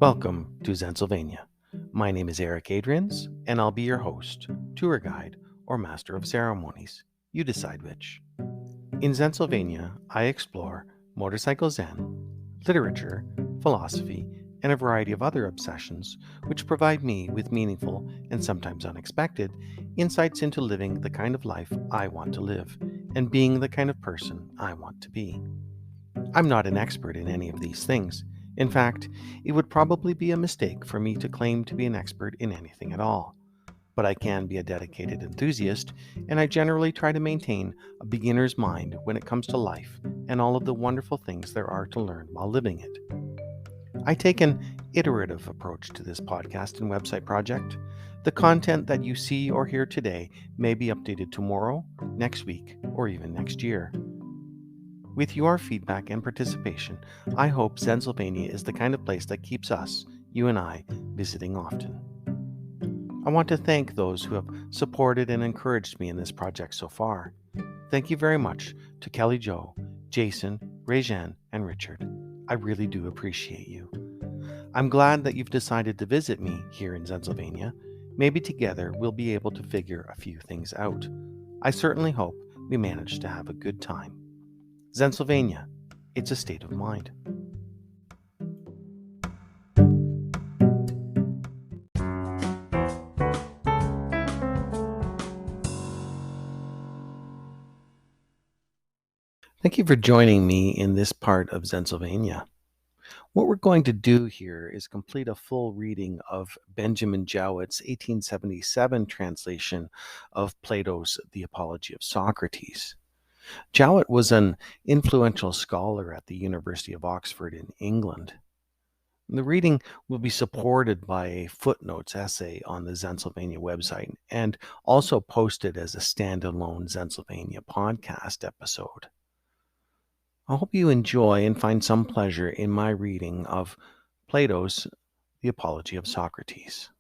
Welcome to Zensylvania. My name is Eric Adriaans, and I'll be your host, tour guide, or master of ceremonies. You decide which. In Zensylvania, I explore motorcycle zen, literature, philosophy, and a variety of other obsessions which provide me with meaningful and sometimes unexpected insights into living the kind of life I want to live and being the kind of person I want to be. I'm not an expert in any of these things. In fact, it would probably be a mistake for me to claim to be an expert in anything at all. But I can be a dedicated enthusiast, and I generally try to maintain a beginner's mind when it comes to life and all of the wonderful things there are to learn while living it. I take an iterative approach to this podcast and website project. The content that you see or hear today may be updated tomorrow, next week, or even next year. With your feedback and participation, I hope Zensylvania is the kind of place that keeps us, you and I, visiting often. I want to thank those who have supported and encouraged me in this project so far. Thank you very much to Kelly Jo, Jason, Rajan, and Richard. I really do appreciate you. I'm glad that you've decided to visit me here in Zensylvania. Maybe together we'll be able to figure a few things out. I certainly hope we manage to have a good time. Zensylvania, it's a state of mind. Thank you for joining me in this part of Zensylvania. What we're going to do here is complete a full reading of Benjamin Jowett's 1877 translation of Plato's The Apology of Socrates. Jowett was an influential scholar at the University of Oxford in England. The reading will be supported by a footnotes essay on the Zensylvania website and also posted as a standalone Zensylvania podcast episode. I hope you enjoy and find some pleasure in my reading of Plato's The Apology of Socrates.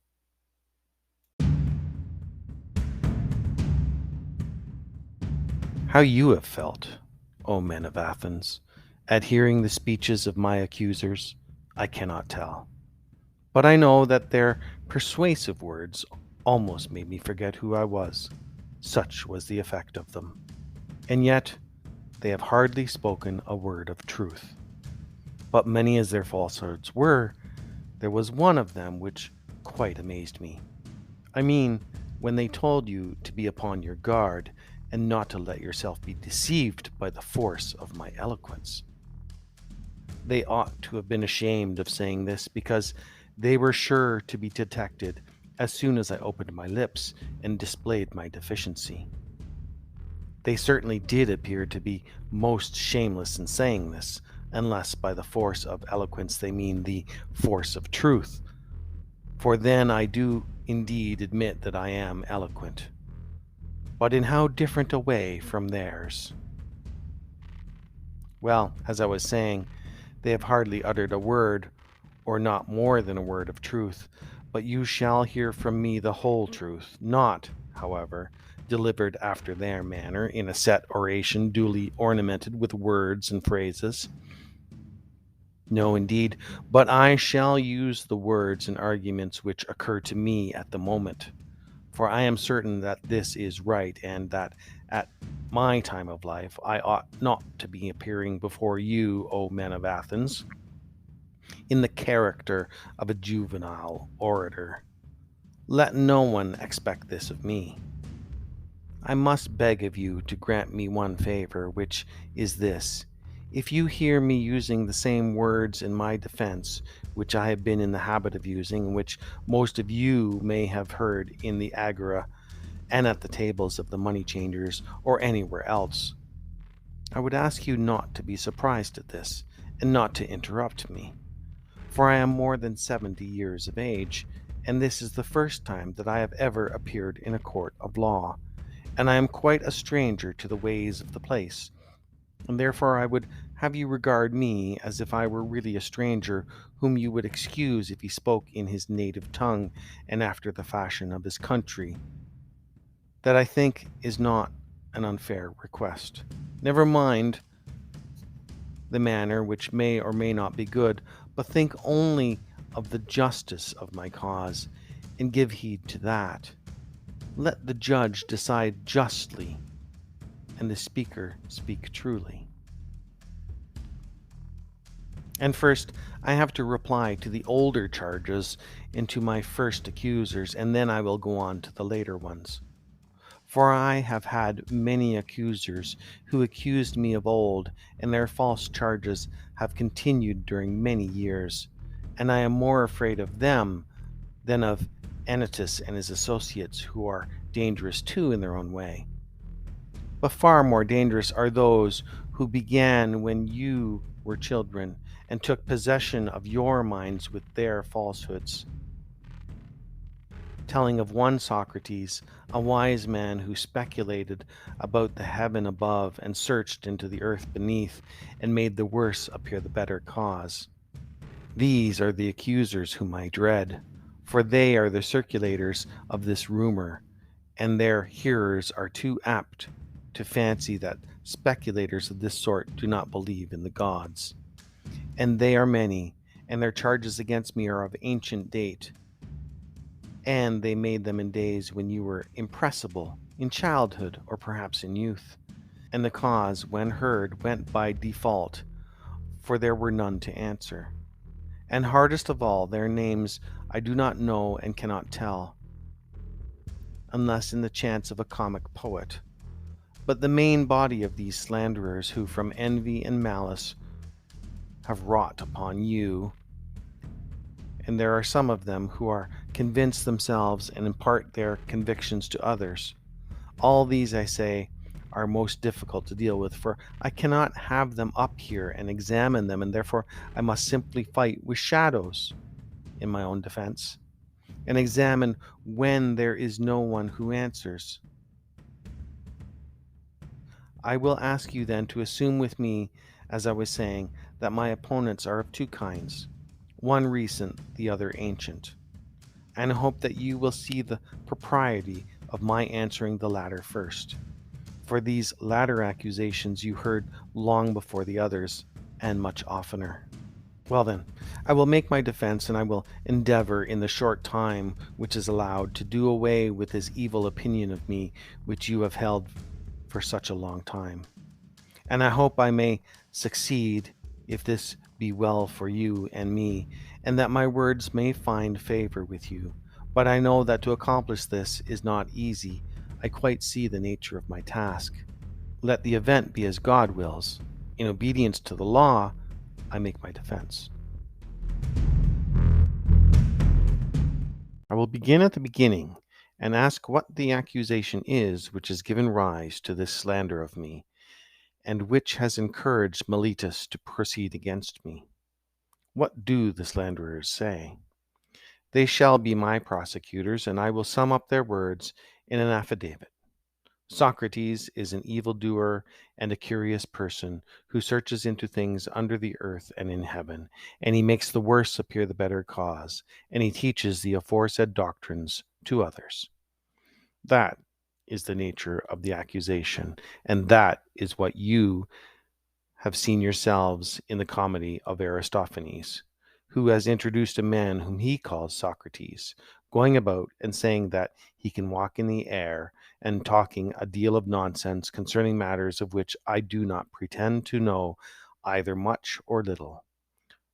How you have felt, O men of Athens, at hearing the speeches of my accusers, I cannot tell. But I know that their persuasive words almost made me forget who I was. Such was the effect of them. And yet, they have hardly spoken a word of truth. But many as their falsehoods were, there was one of them which quite amazed me. I mean, when they told you to be upon your guard, and not to let yourself be deceived by the force of my eloquence. They ought to have been ashamed of saying this, because they were sure to be detected as soon as I opened my lips and displayed my deficiency. They certainly did appear to be most shameless in saying this, unless by the force of eloquence they mean the force of truth. For then I do indeed admit that I am eloquent, but in how different a way from theirs. Well, as I was saying, they have hardly uttered a word, or not more than a word of truth, but you shall hear from me the whole truth, not, however, delivered after their manner in a set oration duly ornamented with words and phrases. No, indeed, but I shall use the words and arguments which occur to me at the moment. For I am certain that this is right, and that at my time of life I ought not to be appearing before you, O men of Athens, in the character of a juvenile orator. Let no one expect this of me. I must beg of you to grant me one favor, which is this. If you hear me using the same words in my defense, which I have been in the habit of using, and which most of you may have heard in the agora and at the tables of the money changers or anywhere else, I would ask you not to be surprised at this, and not to interrupt me. For I am more than 70 years of age, and this is the first time that I have ever appeared in a court of law, and I am quite a stranger to the ways of the place, and therefore I would have you regard me as if I were really a stranger whom you would excuse if he spoke in his native tongue and after the fashion of his country. That I think is not an unfair request. Never mind the manner, which may or may not be good, but think only of the justice of my cause, and give heed to that. Let the judge decide justly, and the speaker speak truly. And first, I have to reply to the older charges and to my first accusers, and then I will go on to the later ones. For I have had many accusers who accused me of old, and their false charges have continued during many years. And I am more afraid of them than of Anytus and his associates, who are dangerous too in their own way. But far more dangerous are those who began when you were children and took possession of your minds with their falsehoods, telling of one Socrates, a wise man who speculated about the heaven above and searched into the earth beneath and made the worse appear the better cause. These are the accusers whom I dread, for they are the circulators of this rumor, and their hearers are too apt to fancy that speculators of this sort do not believe in the gods. And they are many, and their charges against me are of ancient date, and they made them in days when you were impressible, in childhood, or perhaps in youth. And the cause, when heard, went by default, for there were none to answer. And hardest of all, their names I do not know and cannot tell, unless in the chance of a comic poet. But the main body of these slanderers, who from envy and malice have wrought upon you, and there are some of them who are convinced themselves and impart their convictions to others. All these, I say, are most difficult to deal with, for I cannot have them up here and examine them, and therefore I must simply fight with shadows in my own defense, and examine when there is no one who answers. I will ask you then to assume with me, as I was saying, that my opponents are of two kinds, one recent, the other ancient, and I hope that you will see the propriety of my answering the latter first. For these latter accusations you heard long before the others, and much oftener. Well then, I will make my defense, and I will endeavor in the short time which is allowed to do away with this evil opinion of me which you have held for such a long time. And I hope I may succeed, if this be well for you and me, and that my words may find favor with you. But I know that to accomplish this is not easy. I quite see the nature of my task. Let the event be as God wills. In obedience to the law, I make my defense. I will begin at the beginning and ask what the accusation is which has given rise to this slander of me, and which has encouraged Meletus to proceed against me. What do the slanderers say? They shall be my prosecutors, and I will sum up their words in an affidavit. Socrates is an evildoer and a curious person who searches into things under the earth and in heaven, and he makes the worse appear the better cause, and he teaches the aforesaid doctrines to others. That is the nature of the accusation, and that is what you have seen yourselves in the comedy of Aristophanes, who has introduced a man whom he calls Socrates, going about and saying that he can walk in the air, and talking a deal of nonsense concerning matters of which I do not pretend to know either much or little.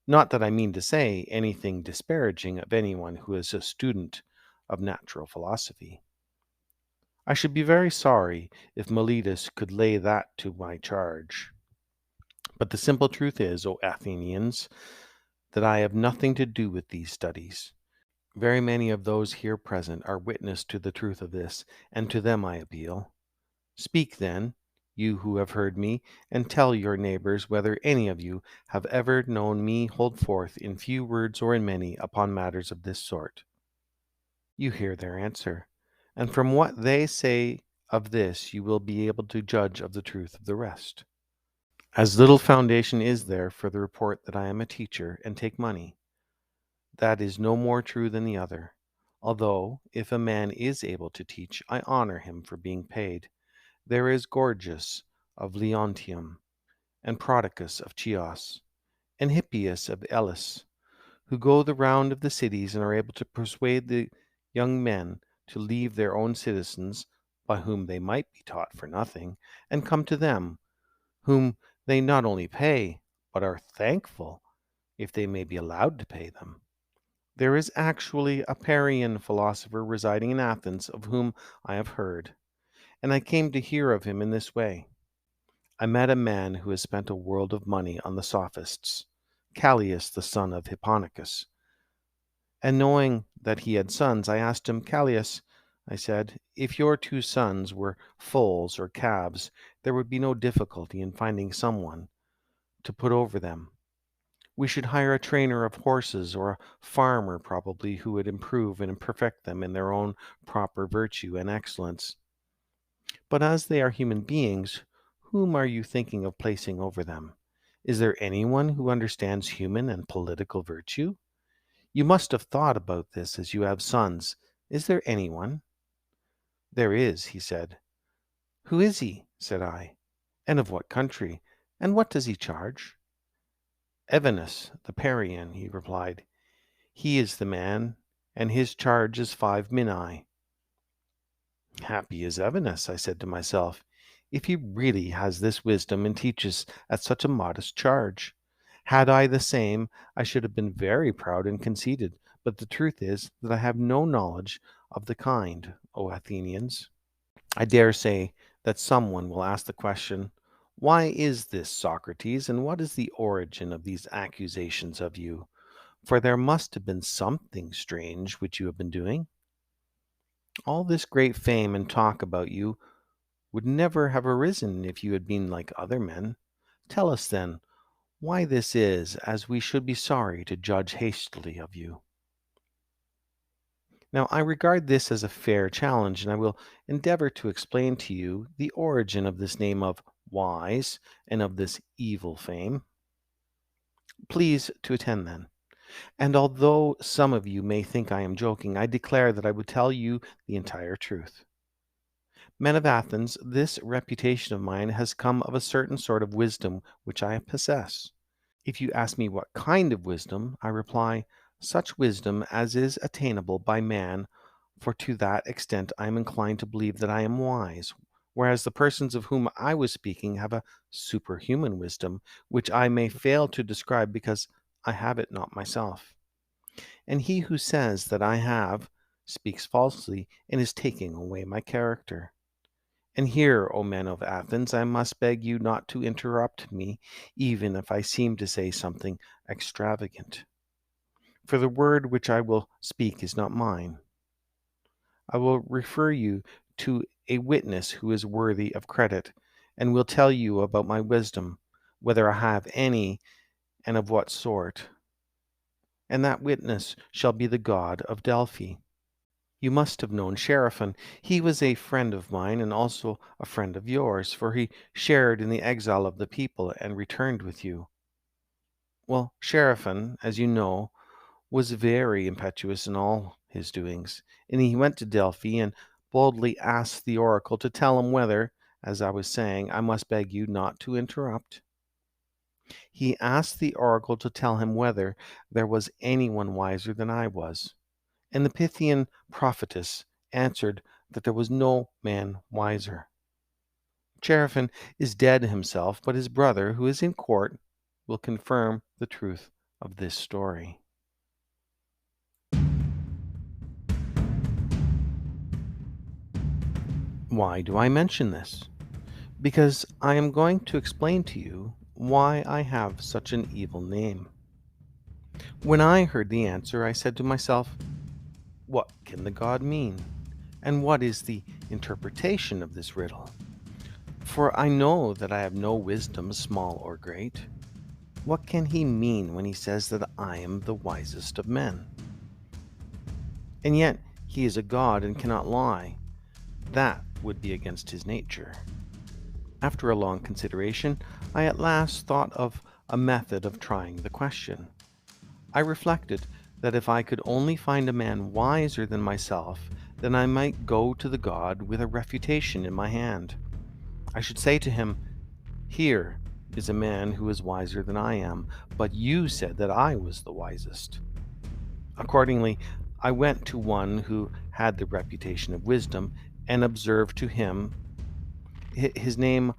Not that I mean to say anything disparaging of anyone who is a student of natural philosophy. I should be very sorry if Meletus could lay that to my charge. But the simple truth is, O Athenians, that I have nothing to do with these studies. Very many of those here present are witness to the truth of this, and to them I appeal. Speak then, you who have heard me, and tell your neighbors whether any of you have ever known me hold forth in few words or in many upon matters of this sort. You hear their answer, and from what they say of this you will be able to judge of the truth of the rest. As little foundation is there for the report that I am a teacher and take money. That is no more true than the other. Although, if a man is able to teach, I honor him for being paid. There is Gorgias of Leontium, and Prodicus of Chios, and Hippias of Elis, who go the round of the cities and are able to persuade the young men to leave their own citizens, by whom they might be taught for nothing, and come to them, whom they not only pay, but are thankful if they may be allowed to pay them. There is actually a Parian philosopher residing in Athens of whom I have heard, and I came to hear of him in this way. I met a man who has spent a world of money on the sophists, Callias the son of Hipponicus. And knowing that he had sons, I asked him, Callias, I said, if your 2 sons were foals or calves, there would be no difficulty in finding someone to put over them. We should hire a trainer of horses or a farmer probably who would improve and perfect them in their own proper virtue and excellence. But as they are human beings, whom are you thinking of placing over them? Is there anyone who understands human and political virtue? You must have thought about this as you have sons. Is there anyone? There is, he said. Who is he? Said I. And of what country? And what does he charge? Evenus, the Parian, he replied. He is the man, and his charge is 5 minae. Happy is Evenus, I said to myself, if he really has this wisdom and teaches at such a modest charge. Had I the same, I should have been very proud and conceited, but the truth is that I have no knowledge of the kind, O Athenians. I dare say that someone will ask the question, why is this, Socrates, and what is the origin of these accusations of you? For there must have been something strange which you have been doing. All this great fame and talk about you would never have arisen if you had been like other men. Tell us, then, why this is, as we should be sorry to judge hastily of you. Now, I regard this as a fair challenge, and I will endeavor to explain to you the origin of this name of wise and of this evil fame. Please to attend, then. And although some of you may think I am joking, I declare that I would tell you the entire truth. Men of Athens, this reputation of mine has come of a certain sort of wisdom which I possess. If you ask me what kind of wisdom, I reply, such wisdom as is attainable by man, for to that extent I am inclined to believe that I am wise, whereas the persons of whom I was speaking have a superhuman wisdom, which I may fail to describe because I have it not myself. And he who says that I have speaks falsely and is taking away my character. And here, O men of Athens, I must beg you not to interrupt me, even if I seem to say something extravagant. For the word which I will speak is not mine. I will refer you to a witness who is worthy of credit, and will tell you about my wisdom, whether I have any, and of what sort. And that witness shall be the god of Delphi. You must have known Sheriffan. He was a friend of mine and also a friend of yours, for he shared in the exile of the people and returned with you. Well, Sheriffan, as you know, was very impetuous in all his doings, and he went to Delphi and boldly asked the oracle to tell him whether, as I was saying, I must beg you not to interrupt. He asked the oracle to tell him whether there was anyone wiser than I was. And the Pythian prophetess answered that there was no man wiser. Cherifin is dead himself, but his brother, who is in court, will confirm the truth of this story. Why do I mention this? Because I am going to explain to you why I have such an evil name. When I heard the answer, I said to myself, what can the god mean? And what is the interpretation of this riddle? For I know that I have no wisdom, small or great. What can he mean when he says that I am the wisest of men? And yet he is a god and cannot lie. That would be against his nature. After a long consideration, I at last thought of a method of trying the question. I reflected that if I could only find a man wiser than myself, then I might go to the god with a refutation in my hand. I should say to him, here is a man who is wiser than I am, but you said that I was the wisest. Accordingly, I went to one who had the reputation of wisdom and observed to him. His name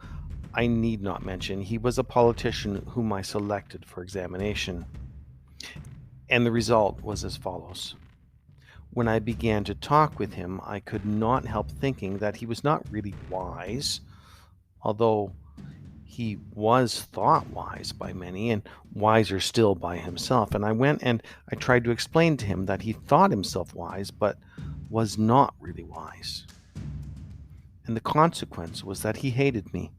I need not mention. He was a politician whom I selected for examination. And the result was as follows. When I began to talk with him, I could not help thinking that he was not really wise, although he was thought wise by many and wiser still by himself. And I went and I tried to explain to him that he thought himself wise, but was not really wise. And the consequence was that he hated me,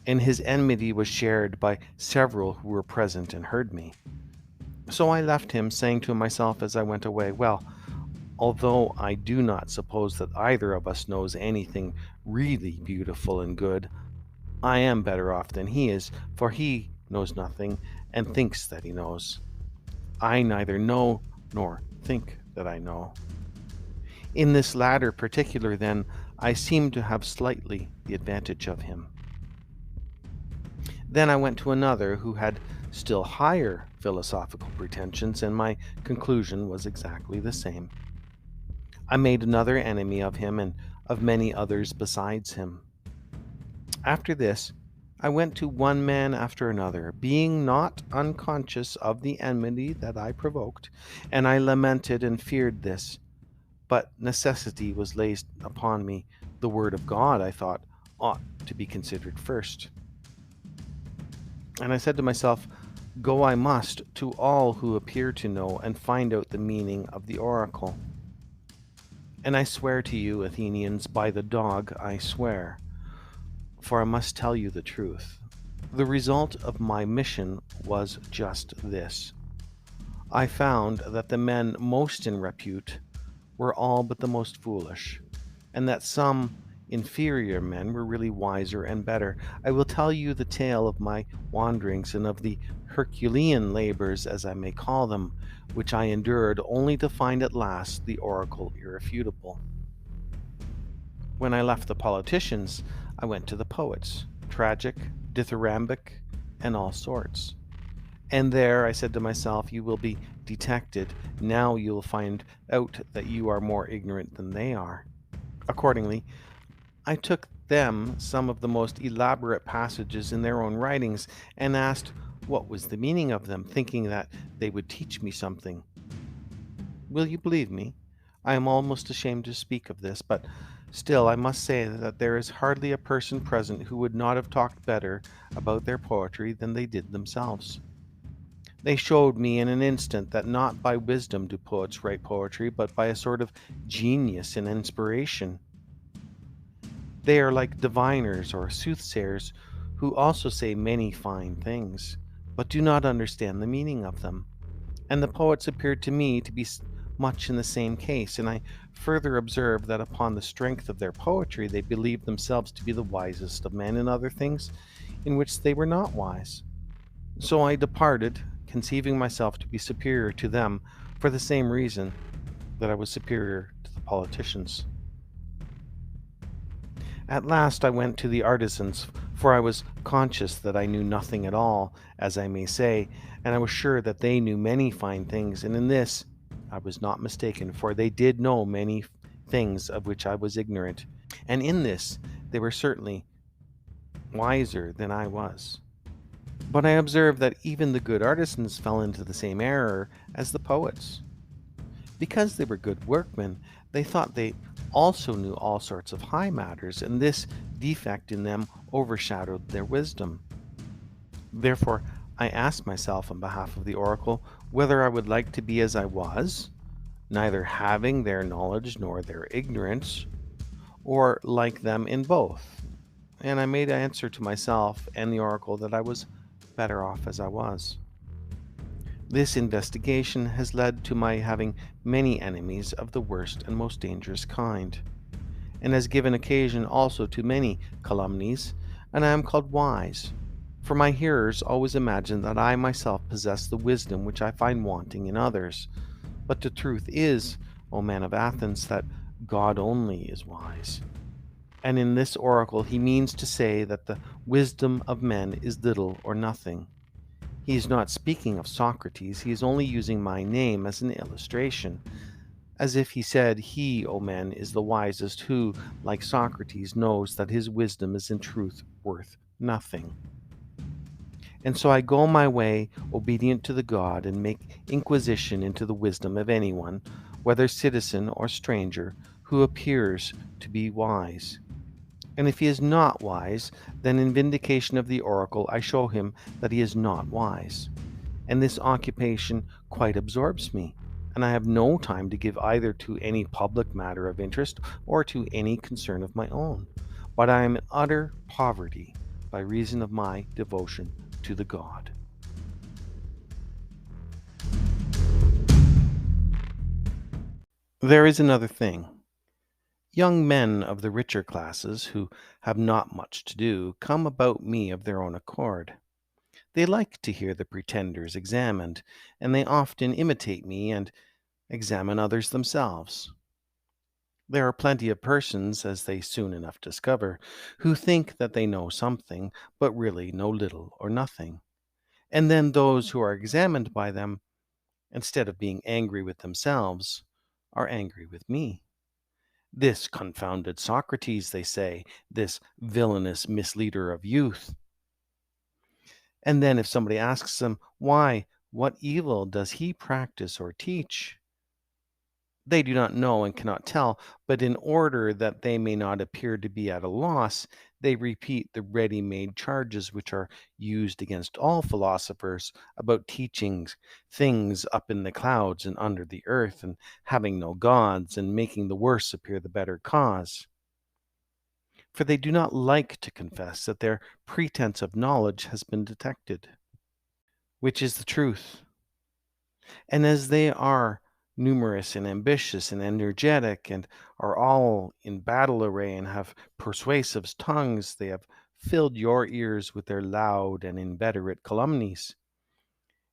and his enmity was shared by several who were present and heard me. So I left him, saying to myself as I went away, well, although I do not suppose that either of us knows anything really beautiful and good, I am better off than he is, for he knows nothing and thinks that he knows. I neither know nor think that I know. In this latter particular, then, I seem to have slightly the advantage of him. Then I went to another who had still higher philosophical pretensions, and my conclusion was exactly the same. I made another enemy of him and of many others besides him. After this, I went to one man after another, being not unconscious of the enmity that I provoked, and I lamented and feared this. But necessity was laid upon me. The word of God, I thought, ought to be considered first. And I said to myself, go I must to all who appear to know and find out the meaning of the oracle. And I swear to you, Athenians, by the dog I swear, for I must tell you the truth. The result of my mission was just this. I found that the men most in repute were all but the most foolish, and that some inferior men were really wiser and better. I will tell you the tale of my wanderings and of the Herculean labors, as I may call them, which I endured only to find at last the oracle irrefutable. When I left the politicians, I went to the poets, tragic, dithyrambic, and all sorts. And there I said to myself, you will be detected. Now you will find out that you are more ignorant than they are. Accordingly, I took them some of the most elaborate passages in their own writings and asked what was the meaning of them, thinking that they would teach me something. Will you believe me? I am almost ashamed to speak of this, but still I must say that there is hardly a person present who would not have talked better about their poetry than they did themselves. They showed me in an instant that not by wisdom do poets write poetry, but by a sort of genius and inspiration. They are like diviners or soothsayers who also say many fine things, but do not understand the meaning of them. And the poets appeared to me to be much in the same case, and I further observed that upon the strength of their poetry they believed themselves to be the wisest of men in other things in which they were not wise. So I departed, conceiving myself to be superior to them for the same reason that I was superior to the politicians. At last I went to the artisans, for I was conscious that I knew nothing at all, as I may say, and I was sure that they knew many fine things, and in this I was not mistaken, for they did know many things of which I was ignorant, and in this they were certainly wiser than I was. But I observed that even the good artisans fell into the same error as the poets. Because they were good workmen, they thought they also knew all sorts of high matters, and this defect in them overshadowed their wisdom. Therefore, I asked myself on behalf of the oracle whether I would like to be as I was, neither having their knowledge nor their ignorance, or like them in both. And I made answer to myself and the oracle that I was better off as I was. This investigation has led to my having many enemies of the worst and most dangerous kind, and has given occasion also to many calumnies, and I am called wise, for my hearers always imagine that I myself possess the wisdom which I find wanting in others. But the truth is, O man of Athens, that God only is wise. And in this oracle he means to say that the wisdom of men is little or nothing. He is not speaking of Socrates, he is only using my name as an illustration, as if he said, He, O men, is the wisest who, like Socrates, knows that his wisdom is in truth worth nothing. And so I go my way, obedient to the God, and make inquisition into the wisdom of anyone, whether citizen or stranger, who appears to be wise. And if he is not wise, then in vindication of the oracle I show him that he is not wise. And this occupation quite absorbs me, and I have no time to give either to any public matter of interest or to any concern of my own. But I am in utter poverty by reason of my devotion to the God. There is another thing. Young men of the richer classes, who have not much to do, come about me of their own accord. They like to hear the pretenders examined, and they often imitate me and examine others themselves. There are plenty of persons, as they soon enough discover, who think that they know something, but really know little or nothing. And then those who are examined by them, instead of being angry with themselves, are angry with me. This confounded Socrates, they say, this villainous misleader of youth. And then if somebody asks them, why, what evil does he practice or teach? They do not know and cannot tell, but in order that they may not appear to be at a loss, they repeat the ready-made charges which are used against all philosophers about teaching things up in the clouds and under the earth, and having no gods, and making the worse appear the better cause. For they do not like to confess that their pretense of knowledge has been detected, which is the truth. And as they are numerous and ambitious and energetic, and are all in battle array, and have persuasive tongues, they have filled your ears with their loud and inveterate calumnies.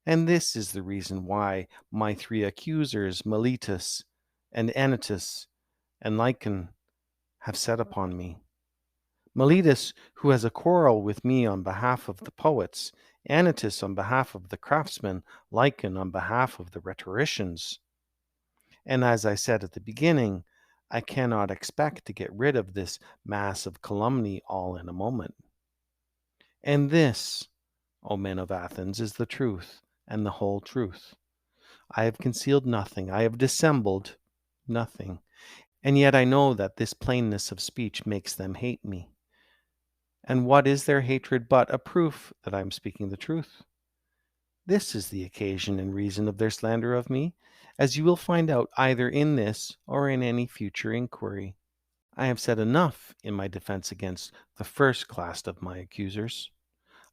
And this is the reason why my three accusers, Meletus and Anytus and Lycon, have set upon me. Meletus, who has a quarrel with me on behalf of the poets, Anytus on behalf of the craftsmen, Lycon on behalf of the rhetoricians. And as I said at the beginning, I cannot expect to get rid of this mass of calumny all in a moment. And this, O men of Athens, is the truth, and the whole truth. I have concealed nothing, I have dissembled nothing, and yet I know that this plainness of speech makes them hate me. And what is their hatred but a proof that I am speaking the truth? This is the occasion and reason of their slander of me, as you will find out either in this or in any future inquiry. I have said enough in my defense against the first class of my accusers.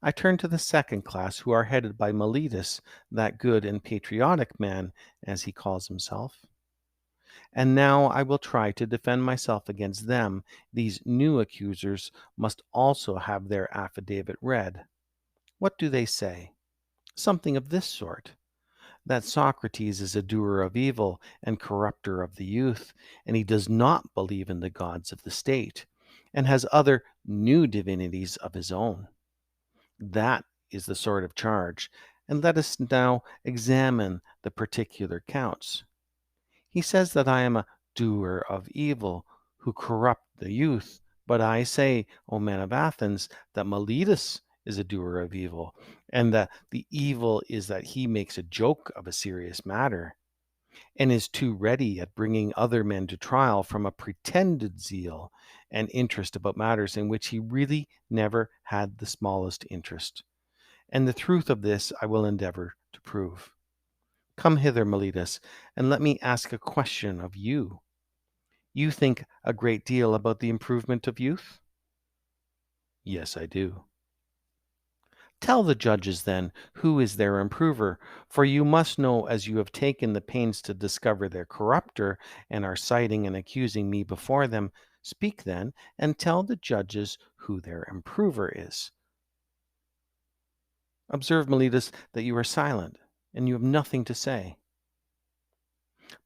I turn to the second class, who are headed by Meletus, that good and patriotic man, as he calls himself. And now I will try to defend myself against them. These new accusers must also have their affidavit read. What do they say? Something of this sort: that Socrates is a doer of evil and corrupter of the youth, and he does not believe in the gods of the state, and has other new divinities of his own. That is the sort of charge, and let us now examine the particular counts. He says that I am a doer of evil, who corrupt the youth. But I say, O men of Athens, that Meletus is a doer of evil, and that the evil is that he makes a joke of a serious matter, and is too ready at bringing other men to trial from a pretended zeal and interest about matters in which he really never had the smallest interest. And the truth of this I will endeavor to prove. Come hither, Meletus, and let me ask a question of you. You think a great deal about the improvement of youth? Yes, I do. Tell the judges, then, who is their improver, for you must know, as you have taken the pains to discover their corrupter, and are citing and accusing me before them. Speak, then, and tell the judges who their improver is. Observe, Meletus, that you are silent, and you have nothing to say.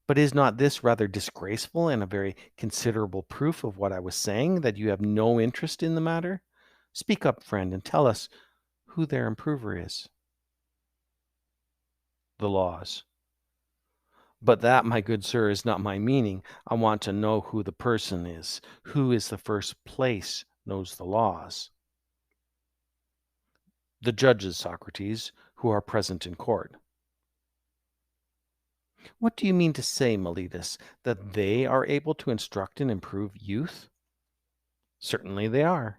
But is not this rather disgraceful and a very considerable proof of what I was saying, that you have no interest in the matter? Speak up, friend, and tell us who their improver is. the laws. But that, my good sir, is not my meaning. I want to know who the person is. Who is the first place knows the laws? The judges, Socrates, who are present in court. What do you mean to say, Meletus, that they are able to instruct and improve youth? Certainly they are.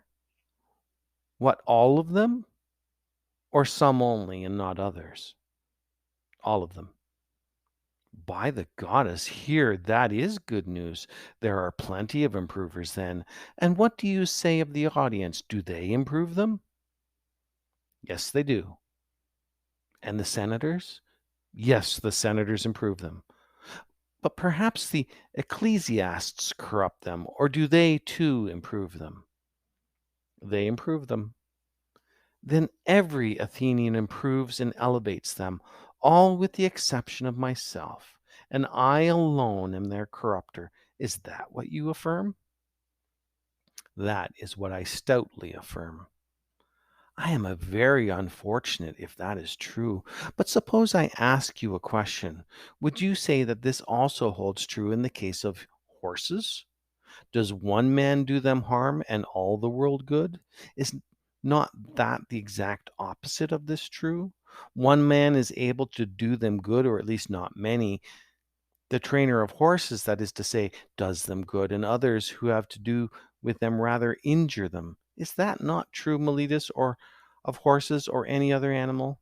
What, all of them? Or some only and not others? All of them. By the goddess, here, that is good news. There are plenty of improvers then. And what do you say of the audience? Do they improve them? Yes, they do. And the senators? Yes, the senators improve them. But perhaps the ecclesiasts corrupt them, or do they too improve them? They improve them. Then every Athenian improves and elevates them, all with the exception of myself, and I alone am their corrupter. Is that what you affirm? That is what I stoutly affirm. I am a very unfortunate if that is true. But suppose I ask you a question. Would you say that this also holds true in the case of horses? Does one man do them harm and all the world good? Is not that the exact opposite of this true? One man is able to do them good, or at least not many. The trainer of horses, that is to say, does them good, and others who have to do with them rather injure them. Is that not true, Meletus, or of horses or any other animal?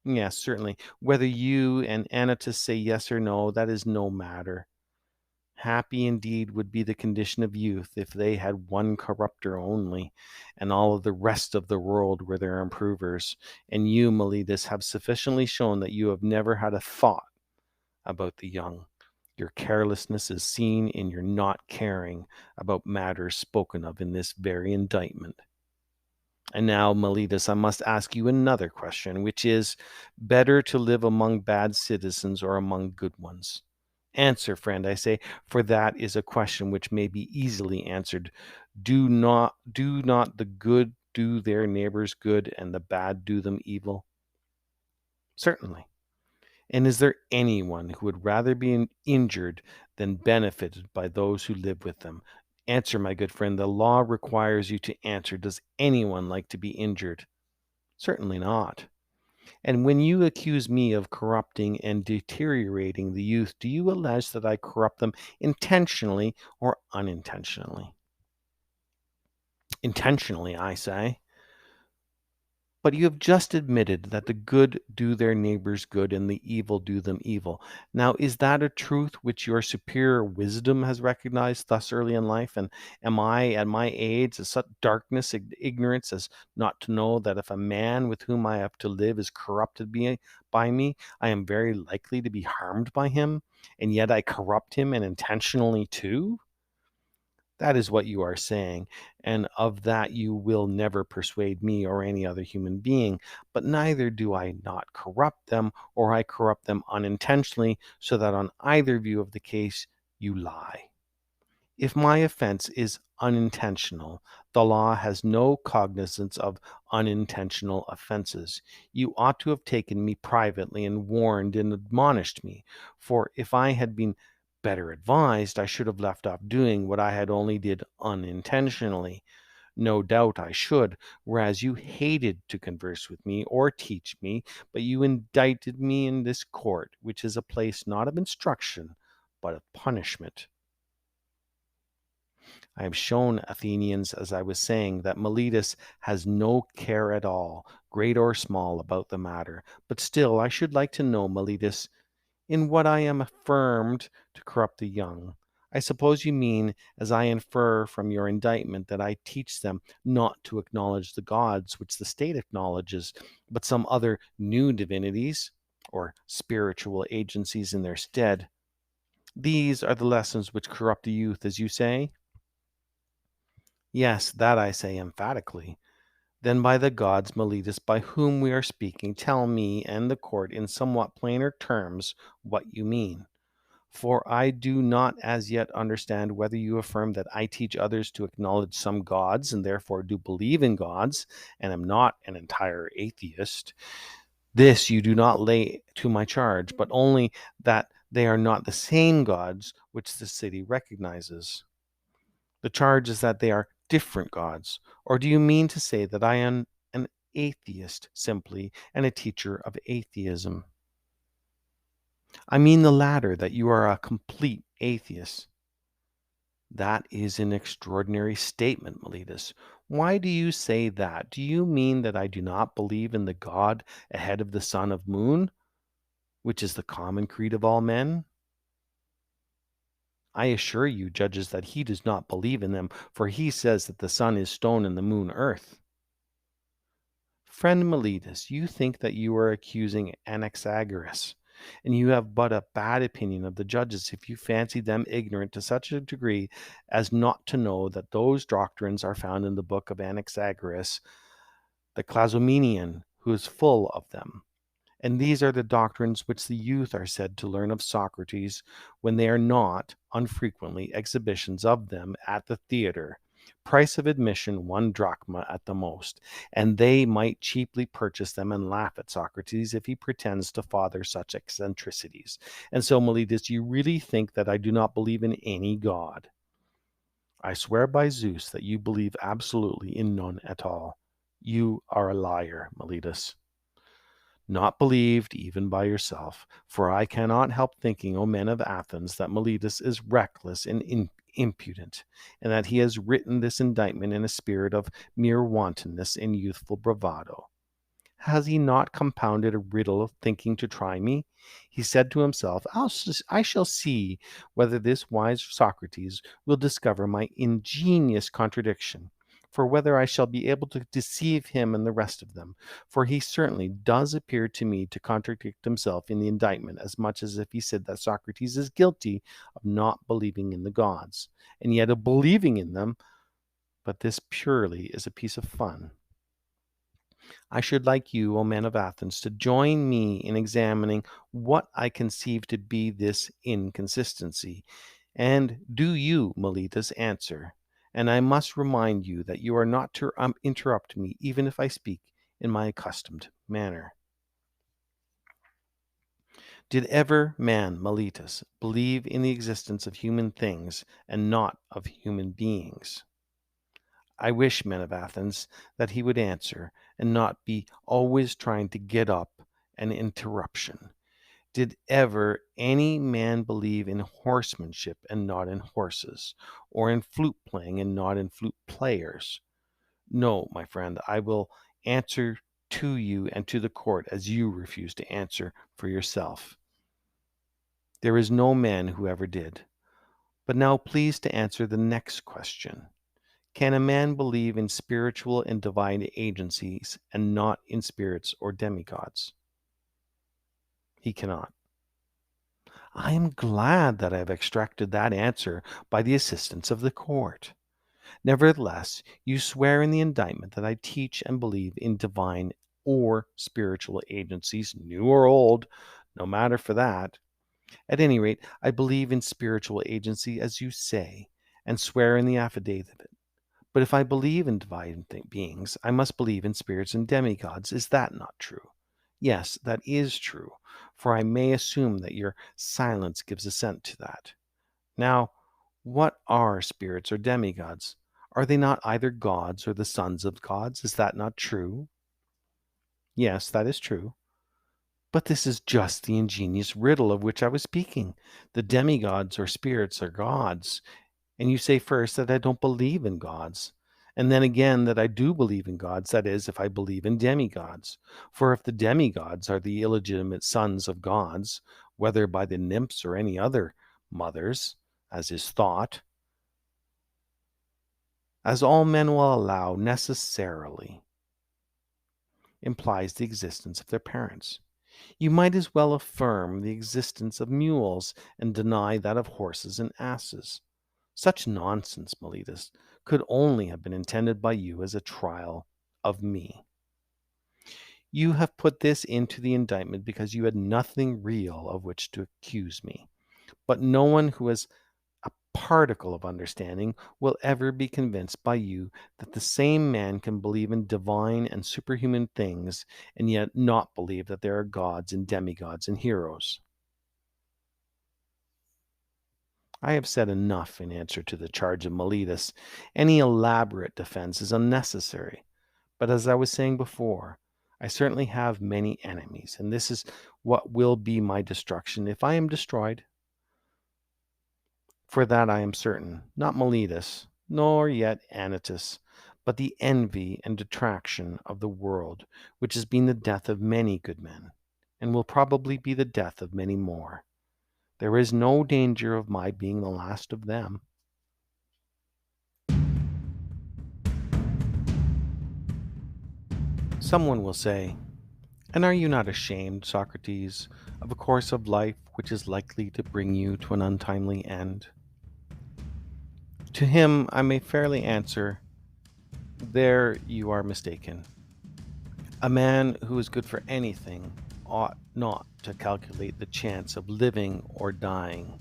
Yes, certainly. Whether you and Anytus say yes or no, that is no matter. Happy indeed would be the condition of youth if they had one corrupter only, and all of the rest of the world were their improvers. And you, Meletus, have sufficiently shown that you have never had a thought about the young. Your carelessness is seen in your not caring about matters spoken of in this very indictment. And now, Meletus, I must ask you another question, which is, better to live among bad citizens or among good ones? Answer, friend, I say, for that is a question which may be easily answered. Do not the good do their neighbors good, and the bad do them evil? Certainly. And is there anyone who would rather be injured than benefited by those who live with them? Answer, my good friend. The law requires you to answer. Does anyone like to be injured? Certainly not. And when you accuse me of corrupting and deteriorating the youth, do you allege that I corrupt them intentionally or unintentionally? Intentionally, I say. But you have just admitted that the good do their neighbors good and the evil do them evil. Now, is that a truth which your superior wisdom has recognized thus early in life? And am I, at my age, of such darkness, ignorance, as not to know that if a man with whom I have to live is corrupted by me, I am very likely to be harmed by him, and yet I corrupt him, and intentionally too? That is what you are saying, and of that you will never persuade me or any other human being. But neither do I not corrupt them, or I corrupt them unintentionally, so that on either view of the case you lie. If my offense is unintentional, the law has no cognizance of unintentional offenses. You ought to have taken me privately and warned and admonished me, for if I had been better advised, I should have left off doing what I had only did unintentionally. No doubt I should, whereas you hated to converse with me or teach me, but you indicted me in this court, which is a place not of instruction, but of punishment. I have shown, Athenians, as I was saying, that Meletus has no care at all, great or small, about the matter. But still, I should like to know, Meletus, in what I am affirmed to corrupt the young. I suppose you mean, as I infer from your indictment, that I teach them not to acknowledge the gods which the state acknowledges, but some other new divinities, or spiritual agencies in their stead. These are the lessons which corrupt the youth, as you say? Yes, that I say emphatically. Then by the gods, Meletus, by whom we are speaking, tell me and the court in somewhat plainer terms what you mean. For I do not as yet understand whether you affirm that I teach others to acknowledge some gods and therefore do believe in gods, and am not an entire atheist, This you do not lay to my charge, but only that they are not the same gods which the city recognizes. The charge is that they are different gods. Or do you mean to say that I am an atheist simply and a teacher of atheism? I mean the latter, that you are a complete atheist. That is an extraordinary statement, Meletus. Why do you say that? Do you mean that I do not believe in the God ahead of the sun of moon, which is the common creed of all men? I assure you, judges, that he does not believe in them, for he says that the sun is stone and the moon earth. Friend Meletus, you think that you are accusing Anaxagoras, and you have but a bad opinion of the judges if you fancy them ignorant to such a degree as not to know that those doctrines are found in the book of Anaxagoras, the Clazomenian, who is full of them. And these are the doctrines which the youth are said to learn of Socrates, when they are not unfrequently exhibitions of them at the theatre. Price of admission 1 drachma at the most, and they might cheaply purchase them and laugh at Socrates if he pretends to father such eccentricities. And so, Meletus, you really think that I do not believe in any god? I swear by Zeus that you believe absolutely in none at all. You are a liar, Meletus. Not believed even by yourself, for I cannot help thinking, O men of Athens, that Meletus is reckless and impudent, and that he has written this indictment in a spirit of mere wantonness and youthful bravado. Has he not compounded a riddle of thinking to try me? He said to himself, I shall see whether this wise Socrates will discover my ingenious contradiction, for whether I shall be able to deceive him and the rest of them. For he certainly does appear to me to contradict himself in the indictment as much as if he said that Socrates is guilty of not believing in the gods, and yet of believing in them, but this purely is a piece of fun. I should like you, O men of Athens, to join me in examining what I conceive to be this inconsistency. And do you, Meletus, answer. And I must remind you that you are not to interrupt me, even if I speak in my accustomed manner. Did ever man, Meletus, believe in the existence of human things and not of human beings? I wish, men of Athens, that he would answer, and not be always trying to get up an interruption. Did ever any man believe in horsemanship and not in horses, or in flute playing and not in flute players? No, my friend, I will answer to you and to the court as you refuse to answer for yourself. There is no man who ever did. But now please to answer the next question. Can a man believe in spiritual and divine agencies and not in spirits or demigods? He cannot. I am glad that I have extracted that answer by the assistance of the court. Nevertheless, you swear in the indictment that I teach and believe in divine or spiritual agencies, new or old, no matter for that. At any rate, I believe in spiritual agency as you say, and swear in the affidavit. But if I believe in divine beings, I must believe in spirits and demigods. Is that not true? Yes, that is true, for I may assume that your silence gives assent to that. Now, what are spirits or demigods? Are they not either gods or the sons of gods? Is that not true? Yes, that is true. But this is just the ingenious riddle of which I was speaking. The demigods or spirits are gods, and you say first that I don't believe in gods, and then again that I do believe in gods, that is, if I believe in demigods. For if the demigods are the illegitimate sons of gods, whether by the nymphs or any other mothers, as is thought, as all men will allow necessarily implies the existence of their parents. You might as well affirm the existence of mules and deny that of horses and asses. Such nonsense, Meletus, could only have been intended by you as a trial of me. You have put this into the indictment because you had nothing real of which to accuse me. But no one who has particle of understanding will ever be convinced by you that the same man can believe in divine and superhuman things and yet not believe that there are gods and demigods and heroes. I have said enough in answer to the charge of Meletus. Any elaborate defense is unnecessary. But as I was saying before, I certainly have many enemies, and this is what will be my destruction if I am destroyed. For that I am certain, not Meletus, nor yet Anytus, but the envy and detraction of the world, which has been the death of many good men, and will probably be the death of many more. There is no danger of my being the last of them. Someone will say, "And are you not ashamed, Socrates, of a course of life which is likely to bring you to an untimely end?" To him I may fairly answer, there you are mistaken. A man who is good for anything ought not to calculate the chance of living or dying.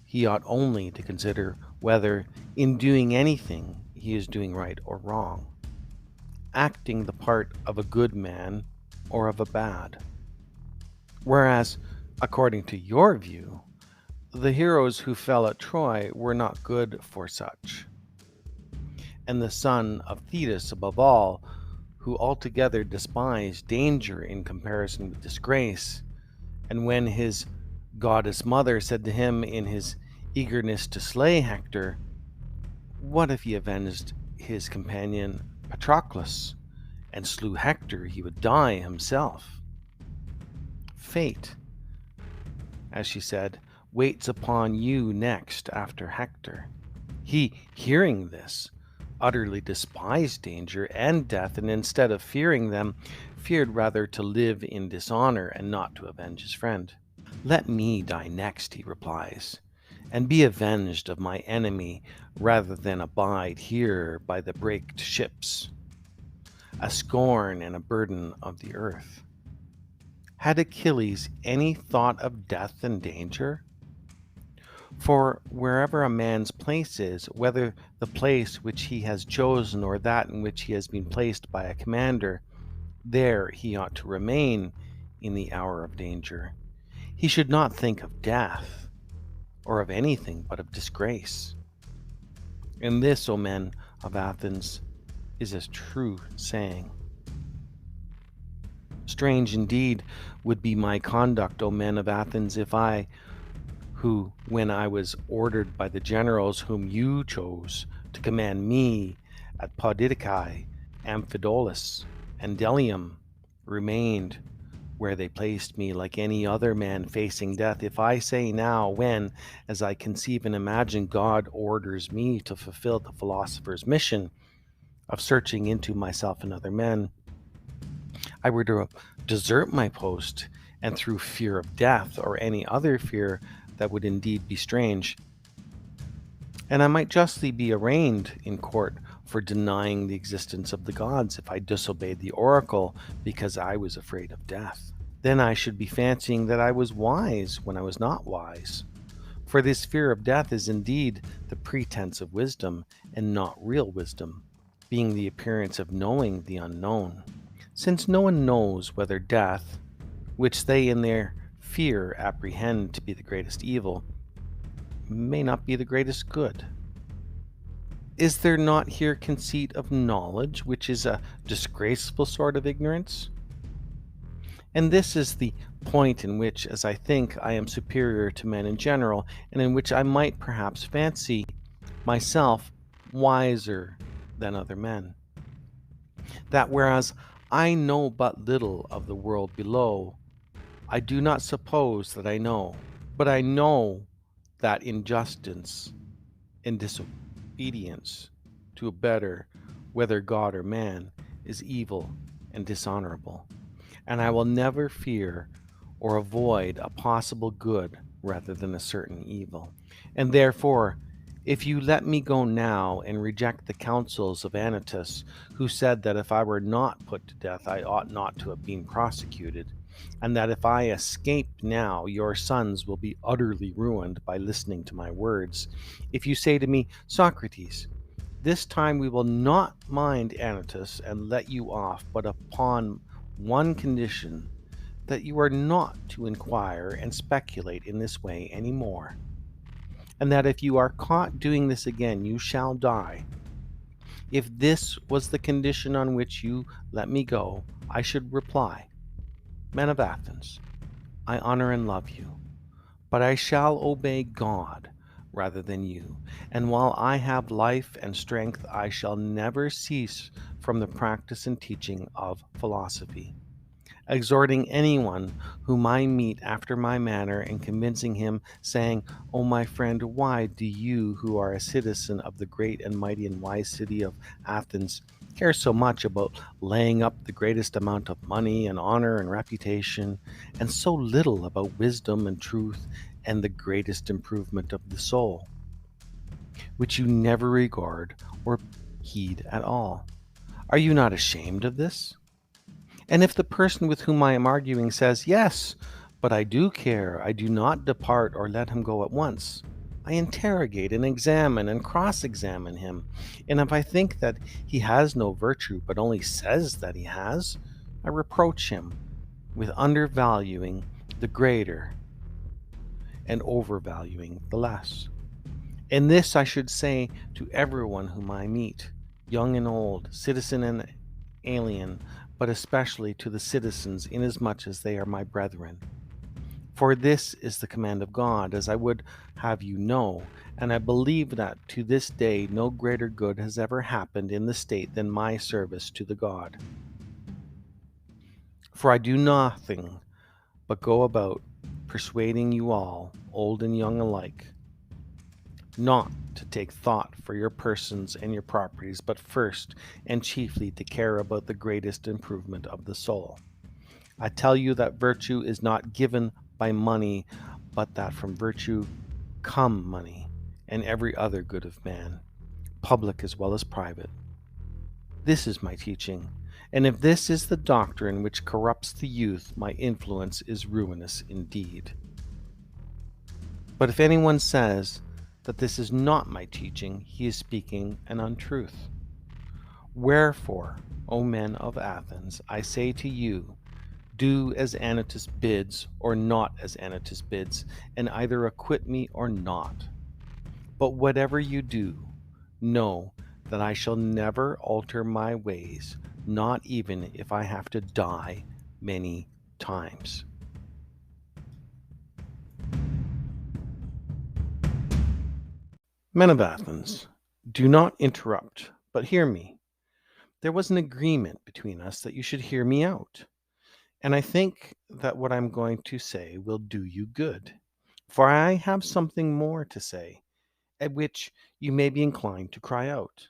He ought only to consider whether, in doing anything, he is doing right or wrong, acting the part of a good man or of a bad. Whereas, according to your view, the heroes who fell at Troy were not good for such. And the son of Thetis, above all, who altogether despised danger in comparison with disgrace, and when his goddess mother said to him in his eagerness to slay Hector, "What if he avenged his companion Patroclus, and slew Hector, he would die himself." Fate, as she said, waits upon you next after Hector. He, hearing this, utterly despised danger and death, and instead of fearing them, feared rather to live in dishonor and not to avenge his friend. "Let me die next," he replies, "and be avenged of my enemy rather than abide here by the braked ships, a scorn and a burden of the earth." Had Achilles any thought of death and danger? For wherever a man's place is, whether the place which he has chosen or that in which he has been placed by a commander, there he ought to remain in the hour of danger. He should not think of death, or of anything but of disgrace. And this, O men of Athens, is a true saying. Strange indeed would be my conduct, O men of Athens, if I, who, when I was ordered by the generals whom you chose to command me at Podidacae, Amphidolis, and Delium, remained where they placed me like any other man facing death. If I say now, when, as I conceive and imagine, God orders me to fulfill the philosopher's mission of searching into myself and other men, I were to desert my post, and through fear of death or any other fear that would indeed be strange, and I might justly be arraigned in court for denying the existence of the gods if I disobeyed the oracle because I was afraid of death. Then I should be fancying that I was wise when I was not wise. For this fear of death is indeed the pretense of wisdom, and not real wisdom, being the appearance of knowing the unknown. Since no one knows whether death, which they in their fear apprehend to be the greatest evil, may not be the greatest good. Is there not here conceit of knowledge, which is a disgraceful sort of ignorance? And this is the point in which, as I think, I am superior to men in general, and in which I might perhaps fancy myself wiser than other men. That whereas I know but little of the world below, I do not suppose that I know, but I know that injustice and disobedience to a better, whether God or man, is evil and dishonorable, and I will never fear or avoid a possible good rather than a certain evil. And therefore, if you let me go now and reject the counsels of Anytus, who said that if I were not put to death I ought not to have been prosecuted, and that if I escape now, your sons will be utterly ruined by listening to my words. If you say to me, Socrates, this time we will not mind Anytus and let you off, but upon one condition, that you are not to inquire and speculate in this way any more, and that if you are caught doing this again, you shall die. If this was the condition on which you let me go, I should reply, Men of Athens, I honor and love you, but I shall obey God rather than you. And while I have life and strength, I shall never cease from the practice and teaching of philosophy, exhorting anyone whom I meet after my manner and convincing him, saying, O my friend, why do you, who are a citizen of the great and mighty and wise city of Athens, care so much about laying up the greatest amount of money and honor and reputation, and so little about wisdom and truth and the greatest improvement of the soul, which you never regard or heed at all? Are you not ashamed of this? And if the person with whom I am arguing says, Yes, but I do care, I do not depart or let him go at once, I interrogate and examine and cross-examine him. And if I think that he has no virtue, but only says that he has, I reproach him with undervaluing the greater and overvaluing the less. And this I should say to everyone whom I meet, young and old, citizen and alien, but especially to the citizens, inasmuch as they are my brethren. For this is the command of God, as I would have you know, and I believe that to this day no greater good has ever happened in the state than my service to the God. For I do nothing but go about persuading you all, old and young alike, not to take thought for your persons and your properties, but first and chiefly to care about the greatest improvement of the soul. I tell you that virtue is not given by money, but that from virtue come money and every other good of man, public as well as private. This is my teaching, and if this is the doctrine which corrupts the youth, my influence is ruinous indeed. But if anyone says that this is not my teaching, he is speaking an untruth. Wherefore, O men of Athens, I say to you, do as Anytus bids, or not as Anytus bids, and either acquit me or not. But whatever you do, know that I shall never alter my ways, not even if I have to die many times. Men of Athens, do not interrupt, but hear me. There was an agreement between us that you should hear me out. And I think that what I'm going to say will do you good. For I have something more to say, at which you may be inclined to cry out.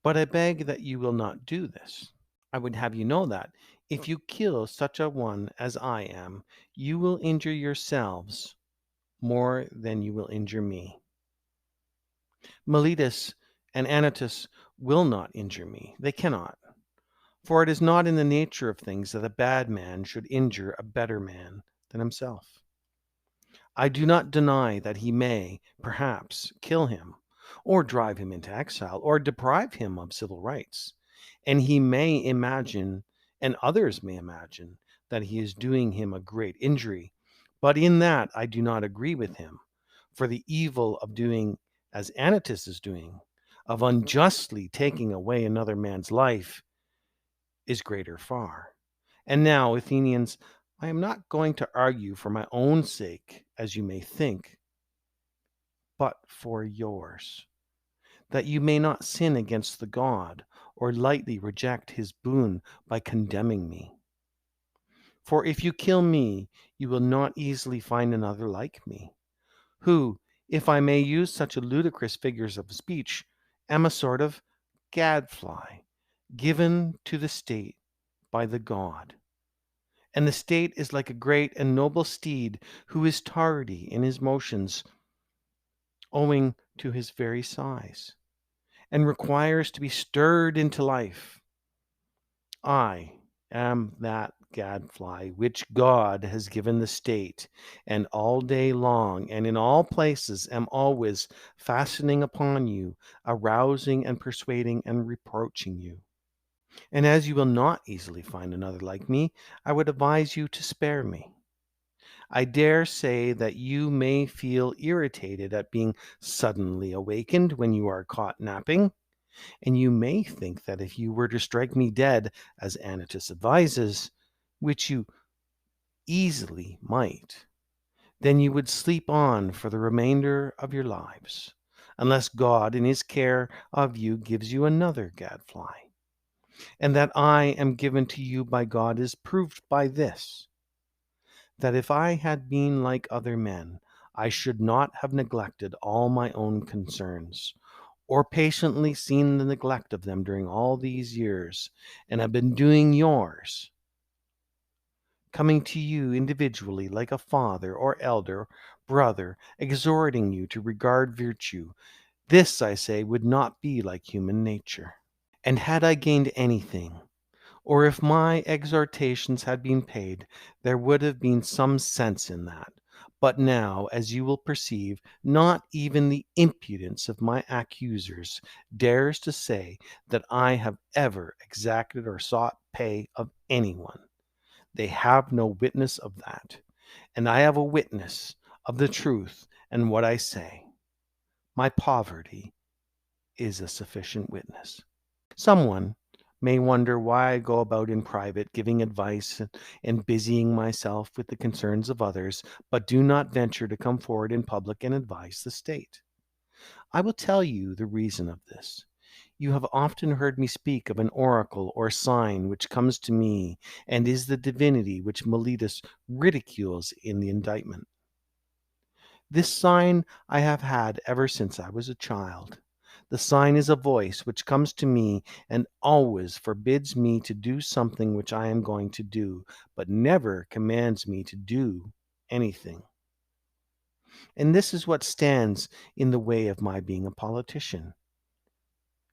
But I beg that you will not do this. I would have you know that, if you kill such a one as I am, you will injure yourselves more than you will injure me. Meletus and Anytus will not injure me. They cannot. For it is not in the nature of things that a bad man should injure a better man than himself. I do not deny that he may, perhaps, kill him, or drive him into exile, or deprive him of civil rights. And he may imagine, and others may imagine, that he is doing him a great injury. But in that I do not agree with him. For the evil of doing as Anytus is doing, of unjustly taking away another man's life, is greater far. And now, Athenians, I am not going to argue for my own sake, as you may think, but for yours, that you may not sin against the God, or lightly reject his boon by condemning me. For if you kill me, you will not easily find another like me, who, if I may use such a ludicrous figures of speech, am a sort of gadfly, given to the state by the God. And the state is like a great and noble steed who is tardy in his motions, owing to his very size, and requires to be stirred into life. I am that gadfly which God has given the state, and all day long and in all places am always fastening upon you, arousing and persuading and reproaching you. And as you will not easily find another like me, I would advise you to spare me. I dare say that you may feel irritated at being suddenly awakened when you are caught napping, and you may think that if you were to strike me dead, as Anytus advises, which you easily might, then you would sleep on for the remainder of your lives, unless God in his care of you gives you another gadfly. And that I am given to you by God is proved by this, that if I had been like other men, I should not have neglected all my own concerns, or patiently seen the neglect of them during all these years, and have been doing yours, coming to you individually like a father or elder brother, exhorting you to regard virtue. This, I say, would not be like human nature. And had I gained anything, or if my exhortations had been paid, there would have been some sense in that. But now, as you will perceive, not even the impudence of my accusers dares to say that I have ever exacted or sought pay of anyone. They have no witness of that, and I have a witness of the truth and what I say. My poverty is a sufficient witness. Someone may wonder why I go about in private giving advice and busying myself with the concerns of others, but do not venture to come forward in public and advise the state. I will tell you the reason of this. You have often heard me speak of an oracle or sign which comes to me, and is the divinity which Meletus ridicules in the indictment. This sign I have had ever since I was a child. The sign is a voice which comes to me and always forbids me to do something which I am going to do, but never commands me to do anything. And this is what stands in the way of my being a politician.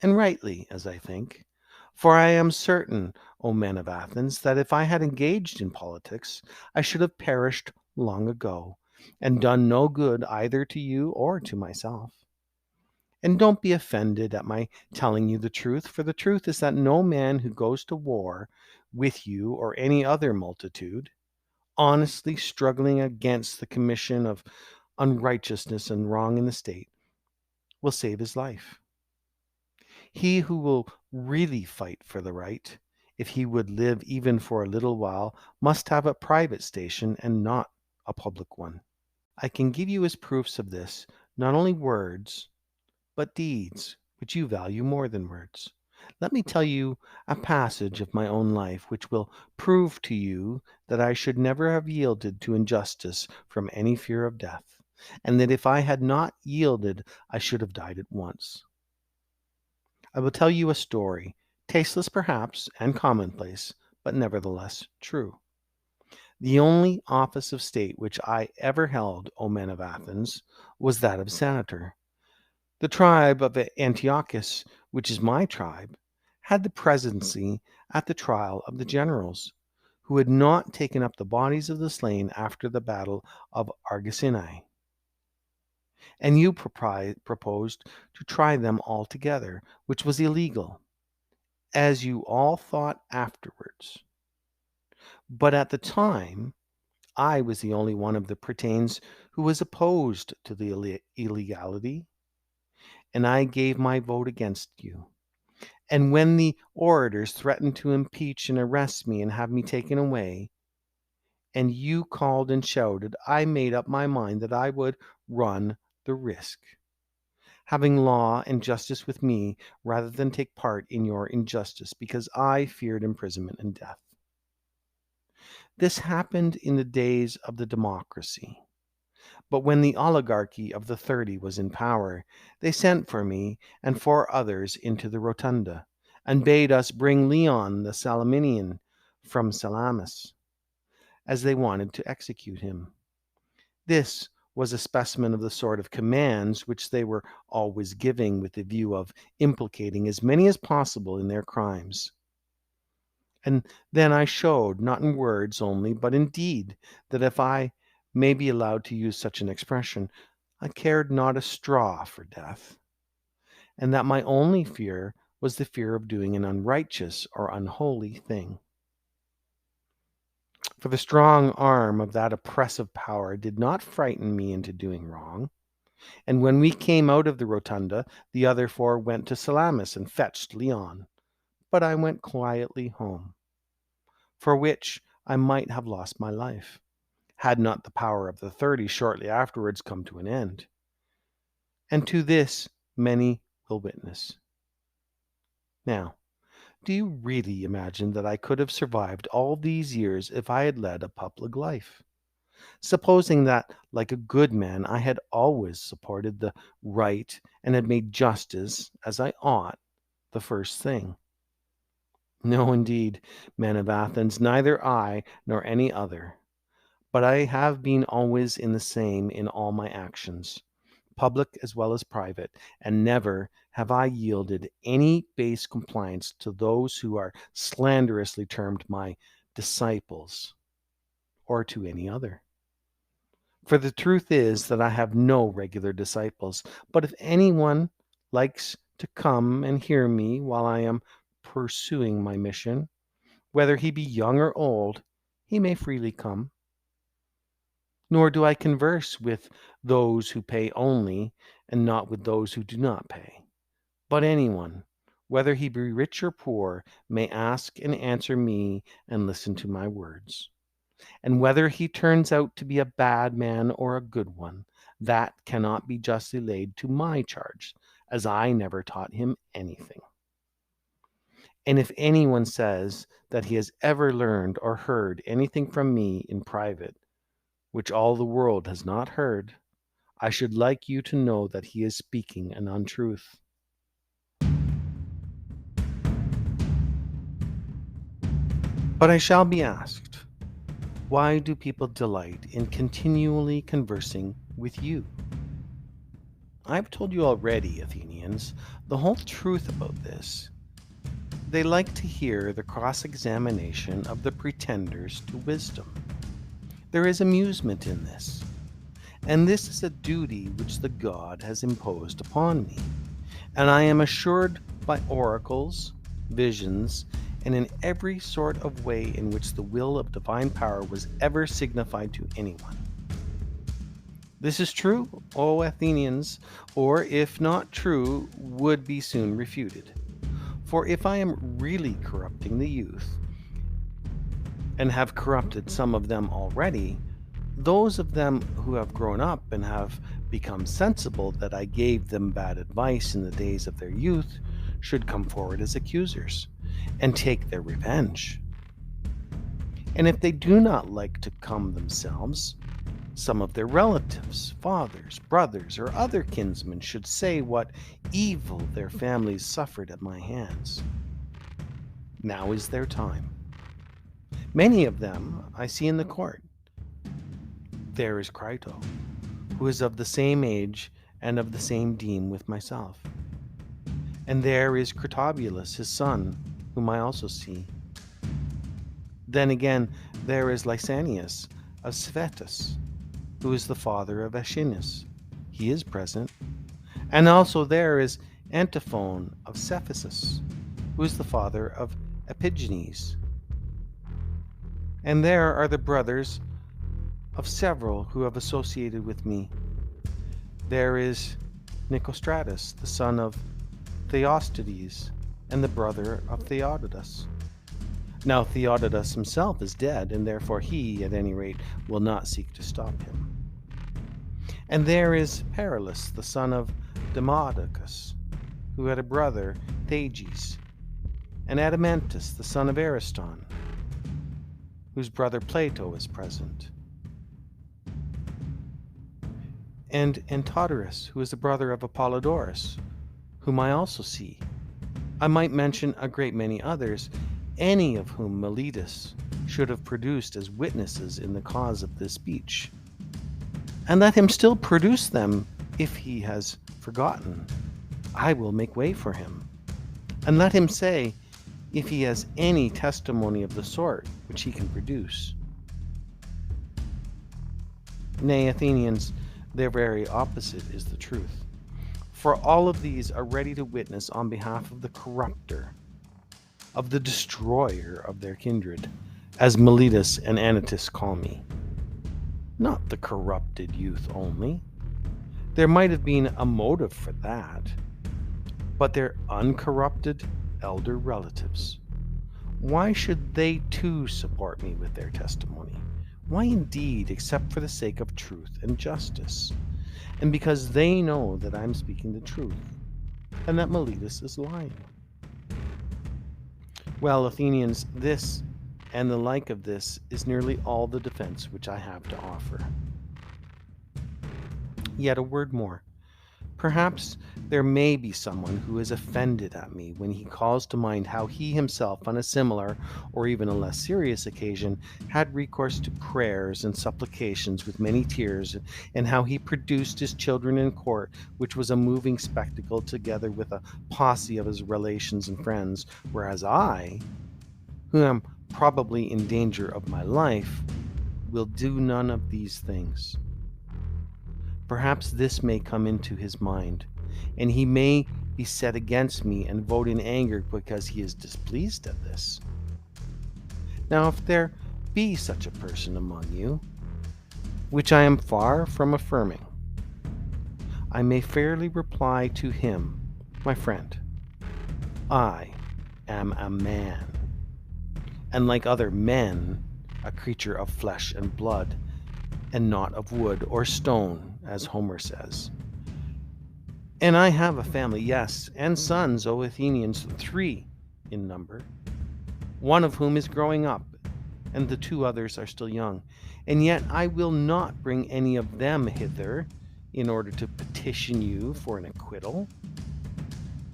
And rightly, as I think. For I am certain, O men of Athens, that if I had engaged in politics, I should have perished long ago, and done no good either to you or to myself. And don't be offended at my telling you the truth, for the truth is that no man who goes to war with you or any other multitude, honestly struggling against the commission of unrighteousness and wrong in the state, will save his life. He who will really fight for the right, if he would live even for a little while, must have a private station and not a public one. I can give you as proofs of this not only words, but deeds, which you value more than words. Let me tell you a passage of my own life which will prove to you that I should never have yielded to injustice from any fear of death, and that if I had not yielded, I should have died at once. I will tell you a story, tasteless perhaps and commonplace, but nevertheless true. The only office of state which I ever held, O men of Athens, was that of senator. The tribe of Antiochus, which is my tribe, had the presidency at the trial of the generals, who had not taken up the bodies of the slain after the battle of Argicinae. And you proposed to try them all together, which was illegal, as you all thought afterwards. But at the time, I was the only one of the Prytanes who was opposed to the illegality, and I gave my vote against you. And when the orators threatened to impeach and arrest me and have me taken away, and you called and shouted, I made up my mind that I would run the risk, having law and justice with me, rather than take part in your injustice, because I feared imprisonment and death. This happened in the days of the democracy. But when the oligarchy of the 30 was in power, they sent for me and 4 others into the rotunda, and bade us bring Leon the Salaminian from Salamis, as they wanted to execute him. This was a specimen of the sort of commands which they were always giving with the view of implicating as many as possible in their crimes. And then I showed, not in words only, but in deed, that if I may be allowed to use such an expression, I cared not a straw for death, and that my only fear was the fear of doing an unrighteous or unholy thing. For the strong arm of that oppressive power did not frighten me into doing wrong. And when we came out of the rotunda, the other four went to Salamis and fetched Leon. But I went quietly home, for which I might have lost my life, had not the power of the 30 shortly afterwards come to an end. And to this many will witness. Now, do you really imagine that I could have survived all these years if I had led a public life? Supposing that, like a good man, I had always supported the right and had made justice, as I ought, the first thing. No, indeed, men of Athens, neither I nor any other. But I have been always in the same in all my actions, public as well as private, and never have I yielded any base compliance to those who are slanderously termed my disciples, or to any other. For the truth is that I have no regular disciples, but if anyone likes to come and hear me while I am pursuing my mission, whether he be young or old, he may freely come. Nor do I converse with those who pay only, and not with those who do not pay. But anyone, whether he be rich or poor, may ask and answer me and listen to my words. And whether he turns out to be a bad man or a good one, that cannot be justly laid to my charge, as I never taught him anything. And if anyone says that he has ever learned or heard anything from me in private, which all the world has not heard, I should like you to know that he is speaking an untruth. But I shall be asked, why do people delight in continually conversing with you? I have told you already, Athenians, the whole truth about this. They like to hear the cross-examination of the pretenders to wisdom. There is amusement in this, and this is a duty which the god has imposed upon me, and I am assured by oracles, visions, and in every sort of way in which the will of divine power was ever signified to anyone. This is true, O Athenians, or if not true, would be soon refuted. For if I am really corrupting the youth, and have corrupted some of them already, those of them who have grown up and have become sensible that I gave them bad advice in the days of their youth should come forward as accusers and take their revenge. And if they do not like to come themselves, some of their relatives, fathers, brothers, or other kinsmen should say what evil their families suffered at my hands. Now is their time. Many of them I see in the court. There is Crito, who is of the same age and of the same deme with myself. And there is Critobulus, his son, whom I also see. Then again, there is Lysanias of Sphetus, who is the father of Aeschines. He is present. And also there is Antiphon of Cephisus, who is the father of Epigenes. And there are the brothers of several who have associated with me. There is Nicostratus, the son of Theostides, and the brother of Theodotus. Now Theodotus himself is dead, and therefore he, at any rate, will not seek to stop him. And there is Perillus, the son of Demodocus, who had a brother, Thages, and Adamantus, the son of Ariston, whose brother Plato is present, and Antodorus, who is the brother of Apollodorus, whom I also see. I might mention a great many others, any of whom Meletus should have produced as witnesses in the cause of this speech. And let him still produce them if he has forgotten. I will make way for him. And let him say, if he has any testimony of the sort which he can produce. Nay, Athenians, their very opposite is the truth. For all of these are ready to witness on behalf of the corrupter, of the destroyer of their kindred, as Meletus and Anytus call me. Not the corrupted youth only. There might have been a motive for that, but their uncorrupted elder relatives. Why should they too support me with their testimony? Why indeed, except for the sake of truth and justice, and because they know that I'm speaking the truth, and that Meletus is lying? Well, Athenians, this and the like of this is nearly all the defense which I have to offer. Yet a word more. Perhaps there may be someone who is offended at me when he calls to mind how he himself, on a similar or even a less serious occasion, had recourse to prayers and supplications with many tears, and how he produced his children in court, which was a moving spectacle, together with a posse of his relations and friends, whereas I, who am probably in danger of my life, will do none of these things. Perhaps this may come into his mind, and he may be set against me and vote in anger because he is displeased at this. Now, if there be such a person among you, which I am far from affirming, I may fairly reply to him, my friend, I am a man, and like other men, a creature of flesh and blood, and not of wood or stone, as Homer says. And I have a family, yes, and sons, O Athenians, 3 in number, one of whom is growing up, and the 2 others are still young. And yet I will not bring any of them hither in order to petition you for an acquittal.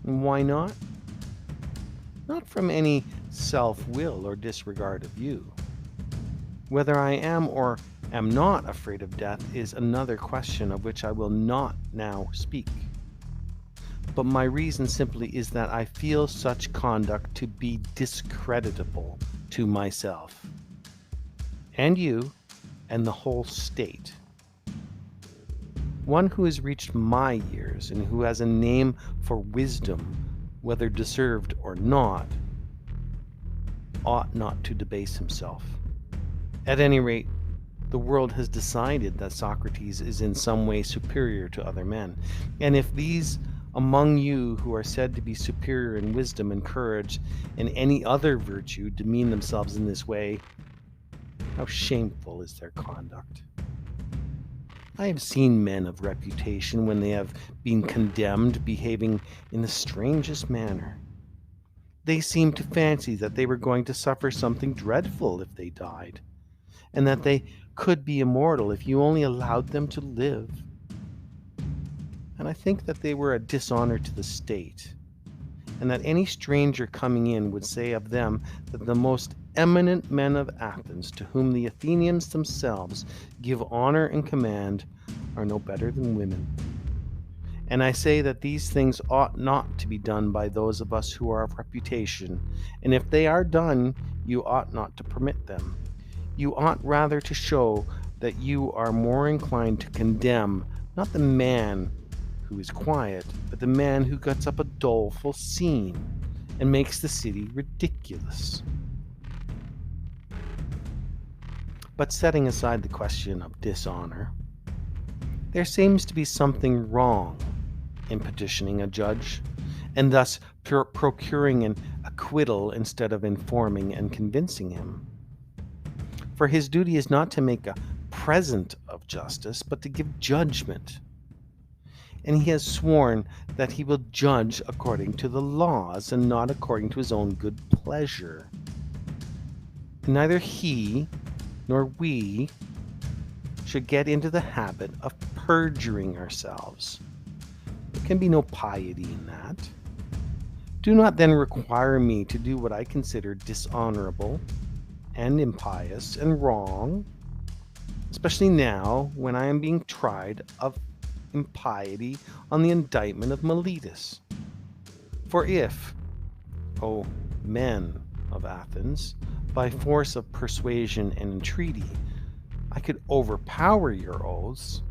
And why not? Not from any self-will or disregard of you. Whether I am or am not afraid of death is another question of which I will not now speak. But my reason simply is that I feel such conduct to be discreditable to myself, and you, and the whole state. One who has reached my years and who has a name for wisdom, whether deserved or not, ought not to debase himself. At any rate, the world has decided that Socrates is in some way superior to other men. And if these among you who are said to be superior in wisdom and courage and any other virtue demean themselves in this way, how shameful is their conduct. I have seen men of reputation, when they have been condemned, behaving in the strangest manner. They seemed to fancy that they were going to suffer something dreadful if they died, and that they could be immortal if you only allowed them to live. And I think that they were a dishonor to the state, and that any stranger coming in would say of them that the most eminent men of Athens, to whom the Athenians themselves give honor and command, are no better than women. And I say that these things ought not to be done by those of us who are of reputation, and if they are done, you ought not to permit them. You ought rather to show that you are more inclined to condemn not the man who is quiet, but the man who gets up a doleful scene and makes the city ridiculous. But setting aside the question of dishonor, there seems to be something wrong in petitioning a judge, and thus procuring an acquittal instead of informing and convincing him. For his duty is not to make a present of justice, but to give judgment. And he has sworn that he will judge according to the laws and not according to his own good pleasure. And neither he nor we should get into the habit of perjuring ourselves. There can be no piety in that. Do not then require me to do what I consider dishonorable and impious and wrong, especially now when I am being tried of impiety on the indictment of Meletus. For if, oh, men of Athens, by force of persuasion and entreaty, I could overpower your oaths,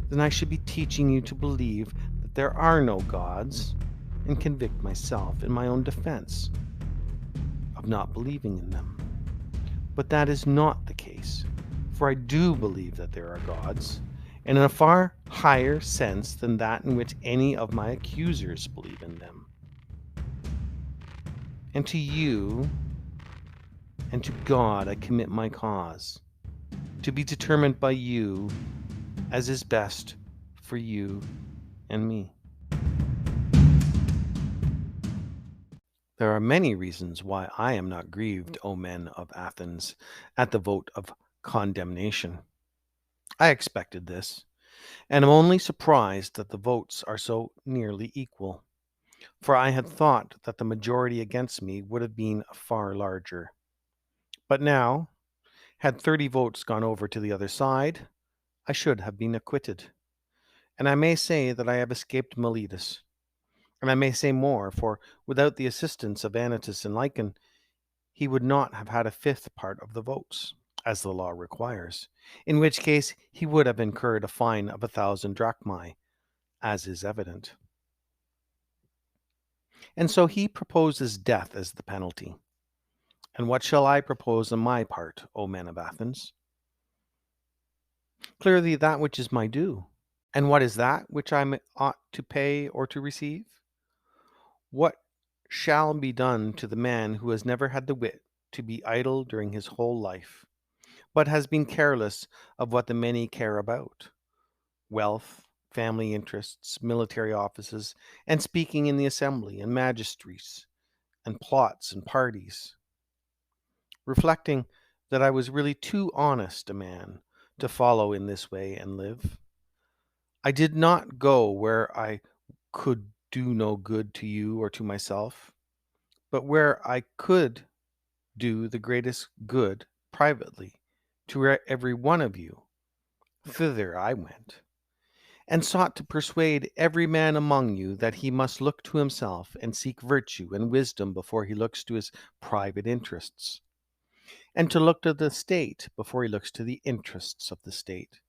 then I should be teaching you to believe that there are no gods, and convict myself in my own defense of not believing in them. But that is not the case, for I do believe that there are gods, and in a far higher sense than that in which any of my accusers believe in them. And to you and to God I commit my cause, to be determined by you as is best for you and me. There are many reasons why I am not grieved, O men of Athens, at the vote of condemnation. I expected this, and am only surprised that the votes are so nearly equal, for I had thought that the majority against me would have been far larger. But now, had 30 votes gone over to the other side, I should have been acquitted. And I may say that I have escaped Miletus. And I may say more, for without the assistance of Anytus and Lycon, he would not have had a fifth part of the votes, as the law requires, in which case he would have incurred a fine of 1,000 drachmae, as is evident. And so he proposes death as the penalty. And what shall I propose on my part, O men of Athens? Clearly that which is my due. And what is that which I ought to pay or to receive? What shall be done to the man who has never had the wit to be idle during his whole life, but has been careless of what the many care about? Wealth, family interests, military offices, and speaking in the assembly and magistracies, and plots and parties. Reflecting that I was really too honest a man to follow in this way and live, I did not go where I could do no good to you or to myself, but where I could do the greatest good privately to every one of you. Thither I went, and sought to persuade every man among you that he must look to himself and seek virtue and wisdom before he looks to his private interests, and to look to the state before he looks to the interests of the state,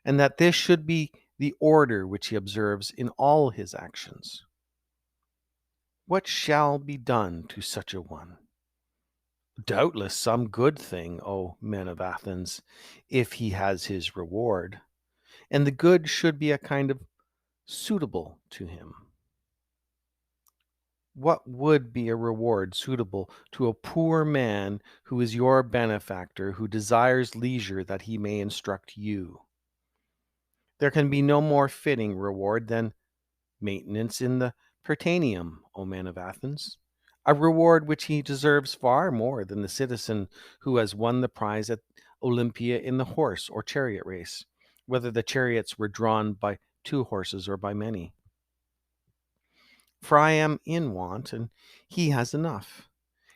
and that this should be the order which he observes in all his actions. What shall be done to such a one? Doubtless some good thing, O men of Athens, if he has his reward, and the good should be a kind of suitable to him. What would be a reward suitable to a poor man who is your benefactor, who desires leisure that he may instruct you? There can be no more fitting reward than maintenance in the Prytaneum, O men of Athens, a reward which he deserves far more than the citizen who has won the prize at Olympia in the horse or chariot race, whether the chariots were drawn by 2 horses or by many. For I am in want, and he has enough,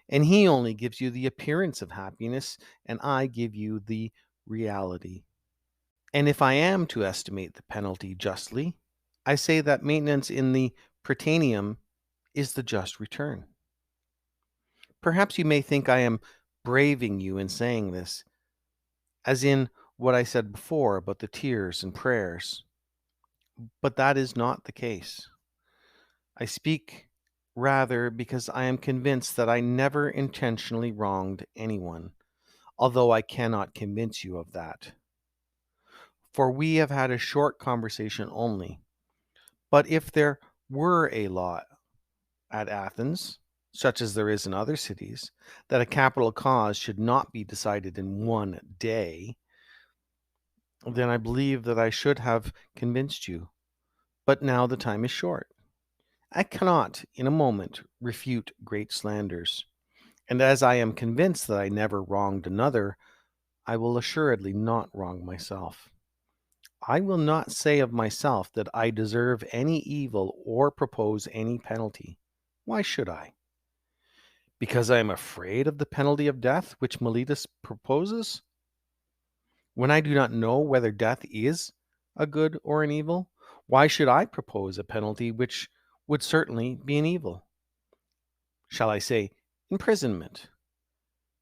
and he only gives you the appearance of happiness, and I give you the reality. And if I am to estimate the penalty justly, I say that maintenance in the Prytaneum is the just return. Perhaps you may think I am braving you in saying this, as in what I said before about the tears and prayers, but that is not the case. I speak rather because I am convinced that I never intentionally wronged anyone, although I cannot convince you of that. For we have had a short conversation only. But if there were a law at Athens, such as there is in other cities, that a capital cause should not be decided in one day, then I believe that I should have convinced you. But now the time is short. I cannot, in a moment, refute great slanders. And as I am convinced that I never wronged another, I will assuredly not wrong myself. I will not say of myself that I deserve any evil or propose any penalty. Why should I? Because I am afraid of the penalty of death which Miletus proposes? When I do not know whether death is a good or an evil, why should I propose a penalty which would certainly be an evil? shall I say, imprisonment?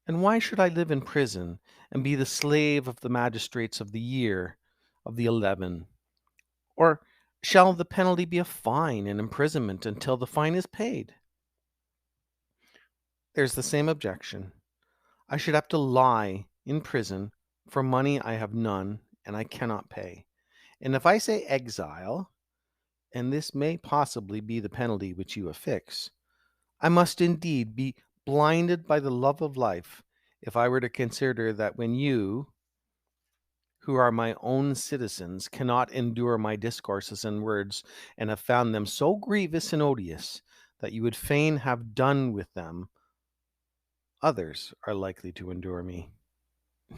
And why should I live in prison and be the slave of the magistrates of the year of the 11? Or shall the penalty be a fine and imprisonment until the fine is paid? There's the same objection. I should have to lie in prison for money I have none and I cannot pay. And if I say exile, and this may possibly be the penalty which you affix, I must indeed be blinded by the love of life if I were to consider that when you, who are my own citizens, cannot endure my discourses and words, and have found them so grievous and odious that you would fain have done with them, others are likely to endure me.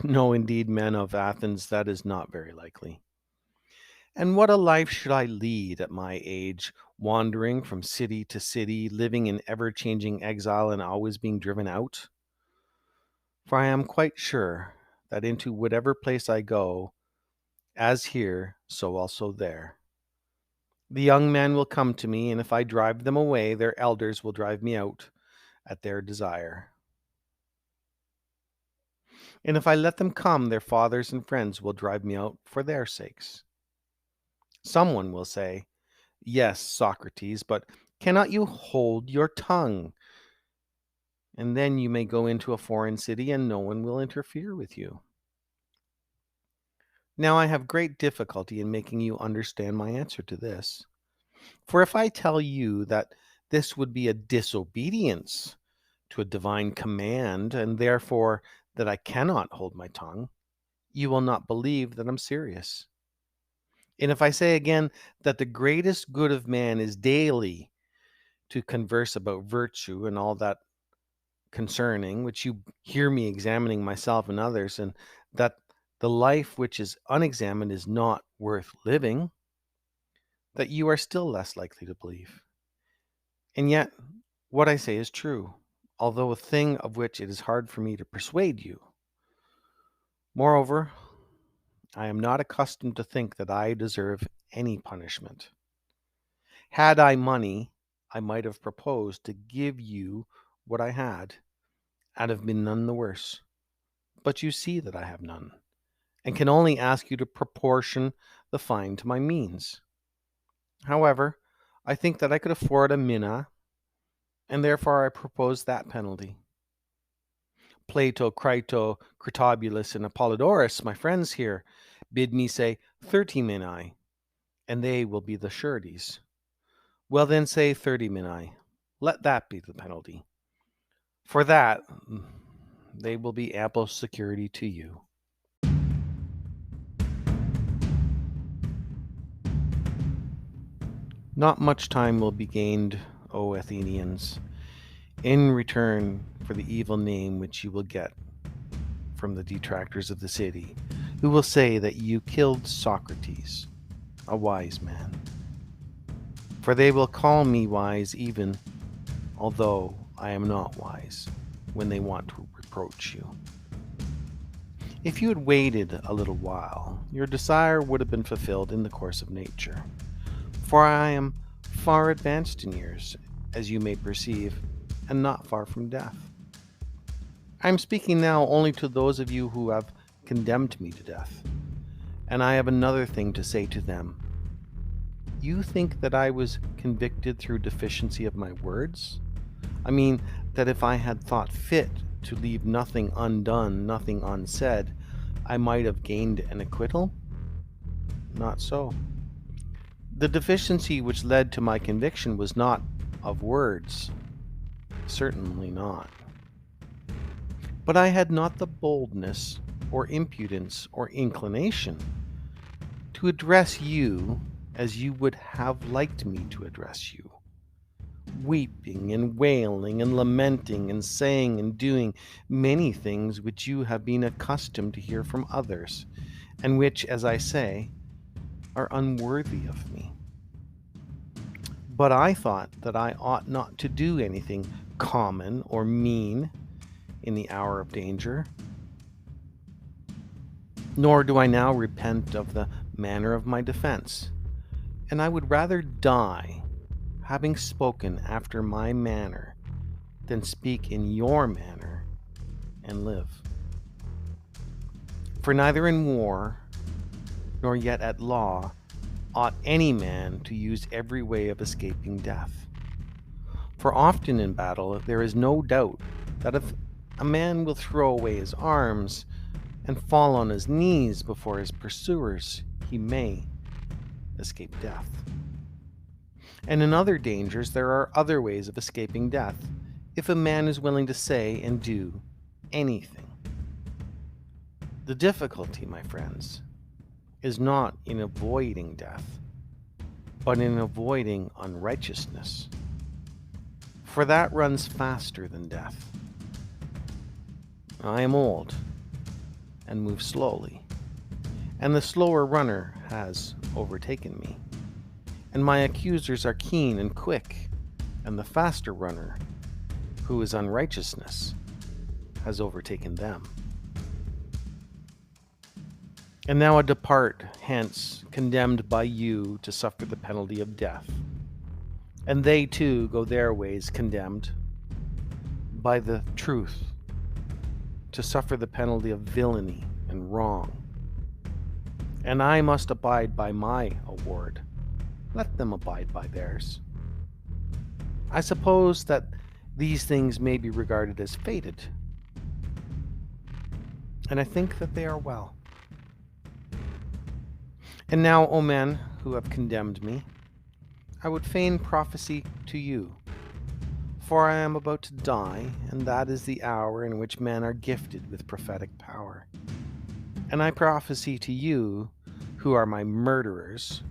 No, indeed, men of Athens, that is not very likely. And what a life should I lead at my age, wandering from city to city, living in ever-changing exile and always being driven out? For I am quite sure that into whatever place I go, as here, so also there, the young men will come to me, and if I drive them away, their elders will drive me out at their desire. And if I let them come, their fathers and friends will drive me out for their sakes. Someone will say, "Yes, Socrates, but cannot you hold your tongue? And then you may go into a foreign city and no one will interfere with you." Now I have great difficulty in making you understand my answer to this. For if I tell you that this would be a disobedience to a divine command, and therefore that I cannot hold my tongue, you will not believe that I'm serious. And if I say again that the greatest good of man is daily to converse about virtue and all that concerning, which you hear me examining myself and others, and that the life which is unexamined is not worth living, that you are still less likely to believe. And yet, what I say is true, although a thing of which it is hard for me to persuade you. Moreover, I am not accustomed to think that I deserve any punishment. Had I money, I might have proposed to give you what I had, and have been none the worse. But you see that I have none, and can only ask you to proportion the fine to my means. However, I think that I could afford a mina, and therefore I propose that penalty. Plato, Crito, Critobulus, and Apollodorus, my friends here, bid me say 30 minae, and they will be the sureties. Well, then say 30 minae. Let that be the penalty. For that, they will be ample security to you. Not much time will be gained, O Athenians, in return for the evil name which you will get from the detractors of the city, who will say that you killed Socrates, a wise man. For they will call me wise even although I am not wise, when they want to reproach you. If you had waited a little while, your desire would have been fulfilled in the course of nature. For I am far advanced in years, as you may perceive, and not far from death. I am speaking now only to those of you who have condemned me to death, and I have another thing to say to them. You think that I was convicted through deficiency of my words? I mean, that if I had thought fit to leave nothing undone, nothing unsaid, I might have gained an acquittal? Not so. The deficiency which led to my conviction was not of words, certainly not. But I had not the boldness or impudence or inclination to address you as you would have liked me to address you, weeping and wailing and lamenting and saying and doing many things which you have been accustomed to hear from others, and which, as I say, are unworthy of me. But I thought that I ought not to do anything common or mean in the hour of danger. Nor do I now repent of the manner of my defense, and I would rather die, having spoken after my manner, then speak in your manner and live. For neither in war, nor yet at law, ought any man to use every way of escaping death. For often in battle there is no doubt that if a man will throw away his arms and fall on his knees before his pursuers, he may escape death. And in other dangers there are other ways of escaping death, if a man is willing to say and do anything. The difficulty, my friends, is not in avoiding death, but in avoiding unrighteousness. For that runs faster than death. I am old and move slowly, and the slower runner has overtaken me. And my accusers are keen and quick, and the faster runner, who is unrighteousness, has overtaken them. And now I depart hence, condemned by you to suffer the penalty of death. And they too go their ways, condemned by the truth, to suffer the penalty of villainy and wrong. And I must abide by my award. Let them abide by theirs. I suppose that these things may be regarded as fated, and I think that they are well. And now, O men who have condemned me, I would fain prophesy to you, for I am about to die, and that is the hour in which men are gifted with prophetic power. And I prophesy to you, who are my murderers,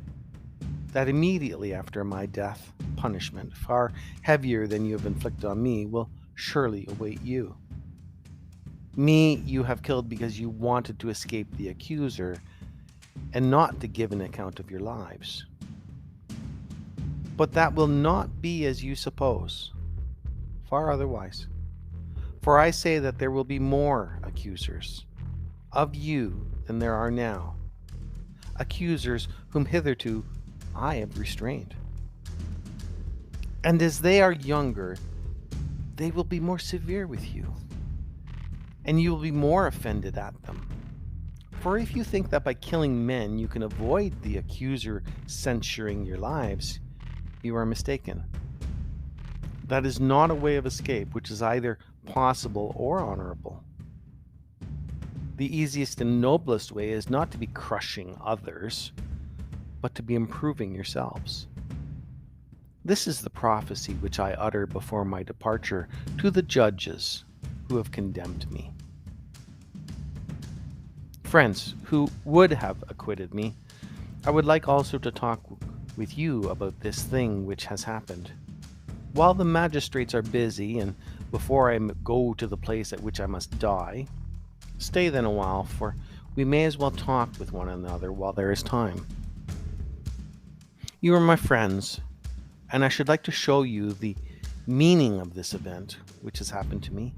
that immediately after my death, punishment far heavier than you have inflicted on me will surely await you. Me you have killed because you wanted to escape the accuser and not to give an account of your lives. But that will not be as you suppose, far otherwise. For I say that there will be more accusers of you than there are now, accusers whom hitherto I have restrained. And as they are younger, they will be more severe with you, and you will be more offended at them. For if you think that by killing men you can avoid the accuser censuring your lives, you are mistaken. That is not a way of escape which is either possible or honorable. The easiest and noblest way is not to be crushing others, but to be improving yourselves. This is the prophecy which I utter before my departure to the judges who have condemned me. Friends who would have acquitted me, I would like also to talk with you about this thing which has happened. While the magistrates are busy, and before I go to the place at which I must die, stay then a while, for we may as well talk with one another while there is time. You are my friends, and I should like to show you the meaning of this event which has happened to me.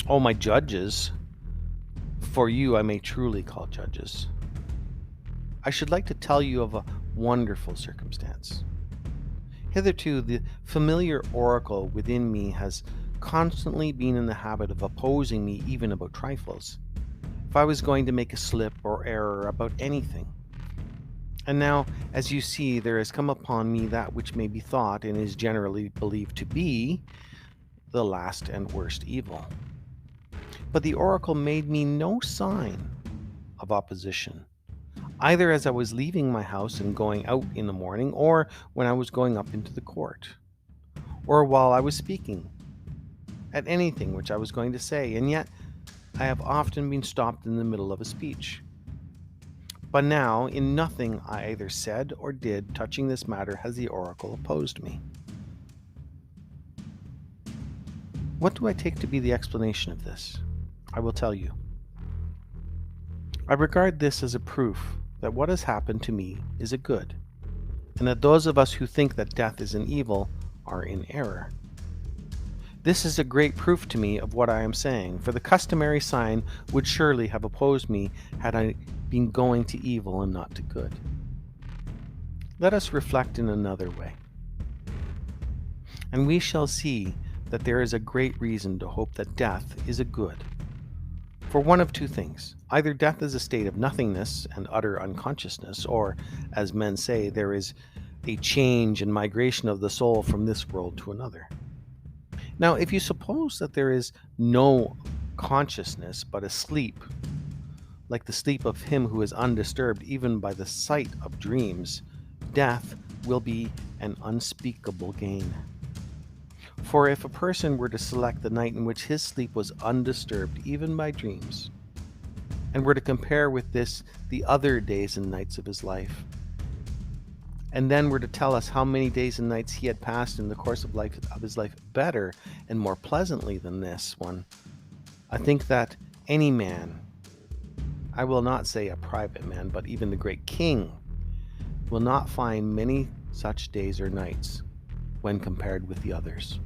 Oh, my judges, for you I may truly call judges, I should like to tell you of a wonderful circumstance. Hitherto, the familiar oracle within me has constantly been in the habit of opposing me even about trifles, if I was going to make a slip or error about anything. And now, as you see, there has come upon me that which may be thought and is generally believed to be the last and worst evil. But the oracle made me no sign of opposition, either as I was leaving my house and going out in the morning, or when I was going up into the court, or while I was speaking at anything which I was going to say. And yet I have often been stopped in the middle of a speech. But now, in nothing I either said or did touching this matter has the oracle opposed me. What do I take to be the explanation of this? I will tell you. I regard this as a proof that what has happened to me is a good, and that those of us who think that death is an evil are in error. This is a great proof to me of what I am saying, for the customary sign would surely have opposed me had I been going to evil and not to good. Let us reflect in another way, and we shall see that there is a great reason to hope that death is a good. For one of two things: either death is a state of nothingness and utter unconsciousness, or, as men say, there is a change and migration of the soul from this world to another. Now, if you suppose that there is no consciousness but a sleep, like the sleep of him who is undisturbed even by the sight of dreams, death will be an unspeakable gain. For if a person were to select the night in which his sleep was undisturbed even by dreams, and were to compare with this the other days and nights of his life, and then were to tell us how many days and nights he had passed in the course of his life better and more pleasantly than this one, I think that any man, I will not say a private man, but even the great king, will not find many such days or nights when compared with the others.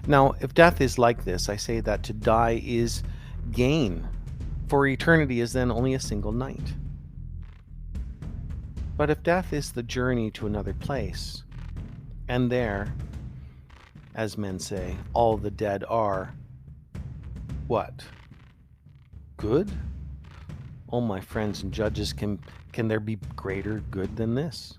Now, if death is like this, I say that to die is gain, for eternity is then only a single night. But if death is the journey to another place, and there, as men say, all the dead are, what? Good? Oh, my friends and judges, can there be greater good than this?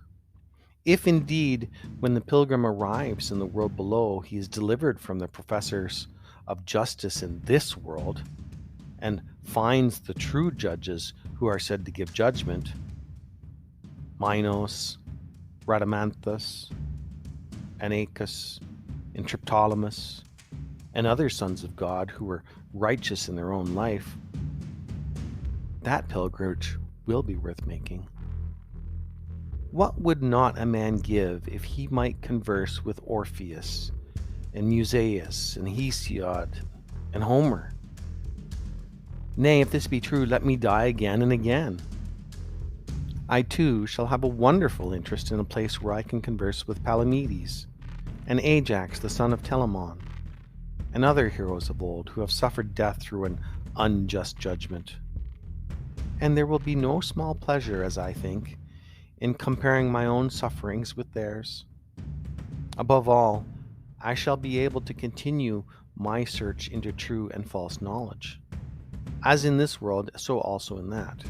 If indeed, when the pilgrim arrives in the world below, he is delivered from the professors of justice in this world, and finds the true judges who are said to give judgment, Minos, Rhadamanthus, Anacus, and Triptolemus, and other sons of God who were righteous in their own life, that pilgrimage will be worth making. What would not a man give if he might converse with Orpheus, and Musaeus, and Hesiod, and Homer? Nay, if this be true, let me die again and again. I too shall have a wonderful interest in a place where I can converse with Palamedes, and Ajax the son of Telamon, and other heroes of old who have suffered death through an unjust judgment. And there will be no small pleasure, as I think, in comparing my own sufferings with theirs. Above all, I shall be able to continue my search into true and false knowledge. As in this world, so also in that.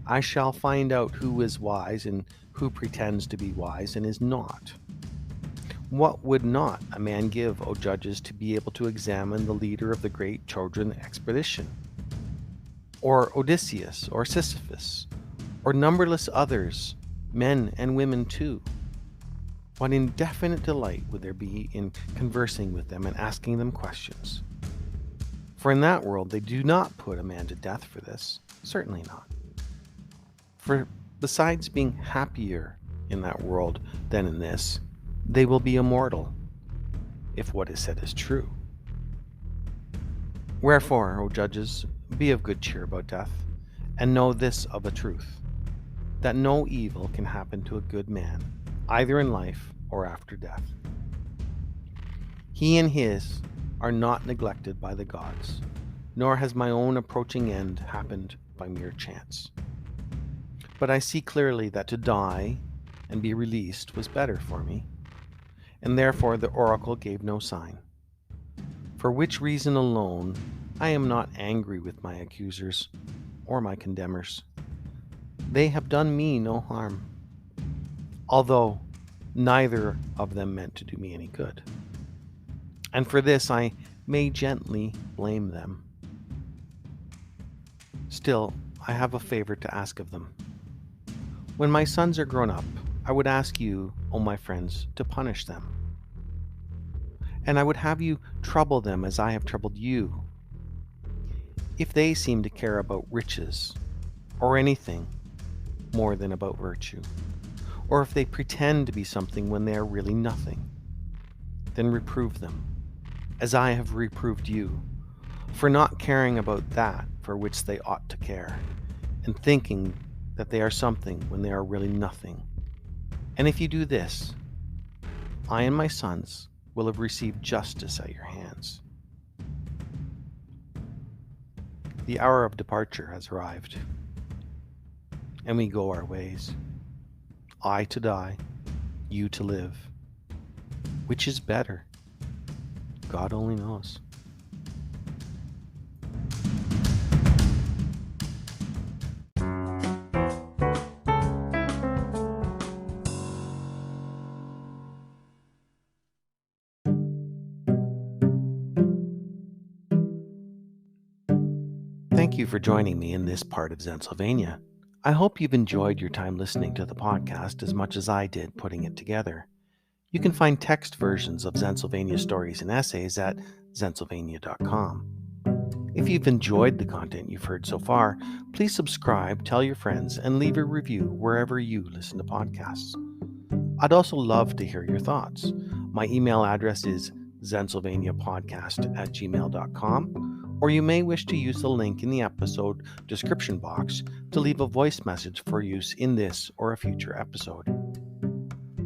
I shall find out who is wise and who pretends to be wise and is not. What would not a man give, O judges, to be able to examine the leader of the great Trojan expedition, or Odysseus, or Sisyphus, or numberless others, men and women too? What indefinite delight would there be in conversing with them and asking them questions? For in that world they do not put a man to death for this, certainly not. For besides being happier in that world than in this, they will be immortal, if what is said is true. Wherefore, O judges, be of good cheer about death, and know this of a truth, that no evil can happen to a good man, either in life or after death. He and his are not neglected by the gods, nor has my own approaching end happened by mere chance. But I see clearly that to die and be released was better for me, and therefore the oracle gave no sign. For which reason alone I am not angry with my accusers or my condemners. They have done me no harm, although neither of them meant to do me any good. And for this I may gently blame them. Still, I have a favor to ask of them. When my sons are grown up, I would ask you, O my friends, to punish them. And I would have you trouble them as I have troubled you. If they seem to care about riches or anything more than about virtue, or if they pretend to be something when they are really nothing, then reprove them, as I have reproved you, for not caring about that for which they ought to care, and thinking that they are something when they are really nothing. And if you do this, I and my sons will have received justice at your hands. The hour of departure has arrived, and we go our ways. I to die, you to live. Which is better? God only knows. Thank you for joining me in this part of Zensylvania. I hope you've enjoyed your time listening to the podcast as much as I did putting it together. You can find text versions of Zensylvania stories and essays at zensylvania.com. If you've enjoyed the content you've heard so far, please subscribe, tell your friends, and leave a review wherever you listen to podcasts. I'd also love to hear your thoughts. My email address is zensylvaniapodcast@gmail.com, or you may wish to use the link in the episode description box to leave a voice message for use in this or a future episode.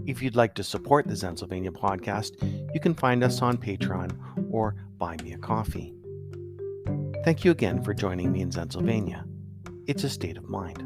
If you'd like to support the Zensylvania Podcast, you can find us on Patreon or buy me a coffee. Thank you again for joining me in Zensylvania. It's a state of mind.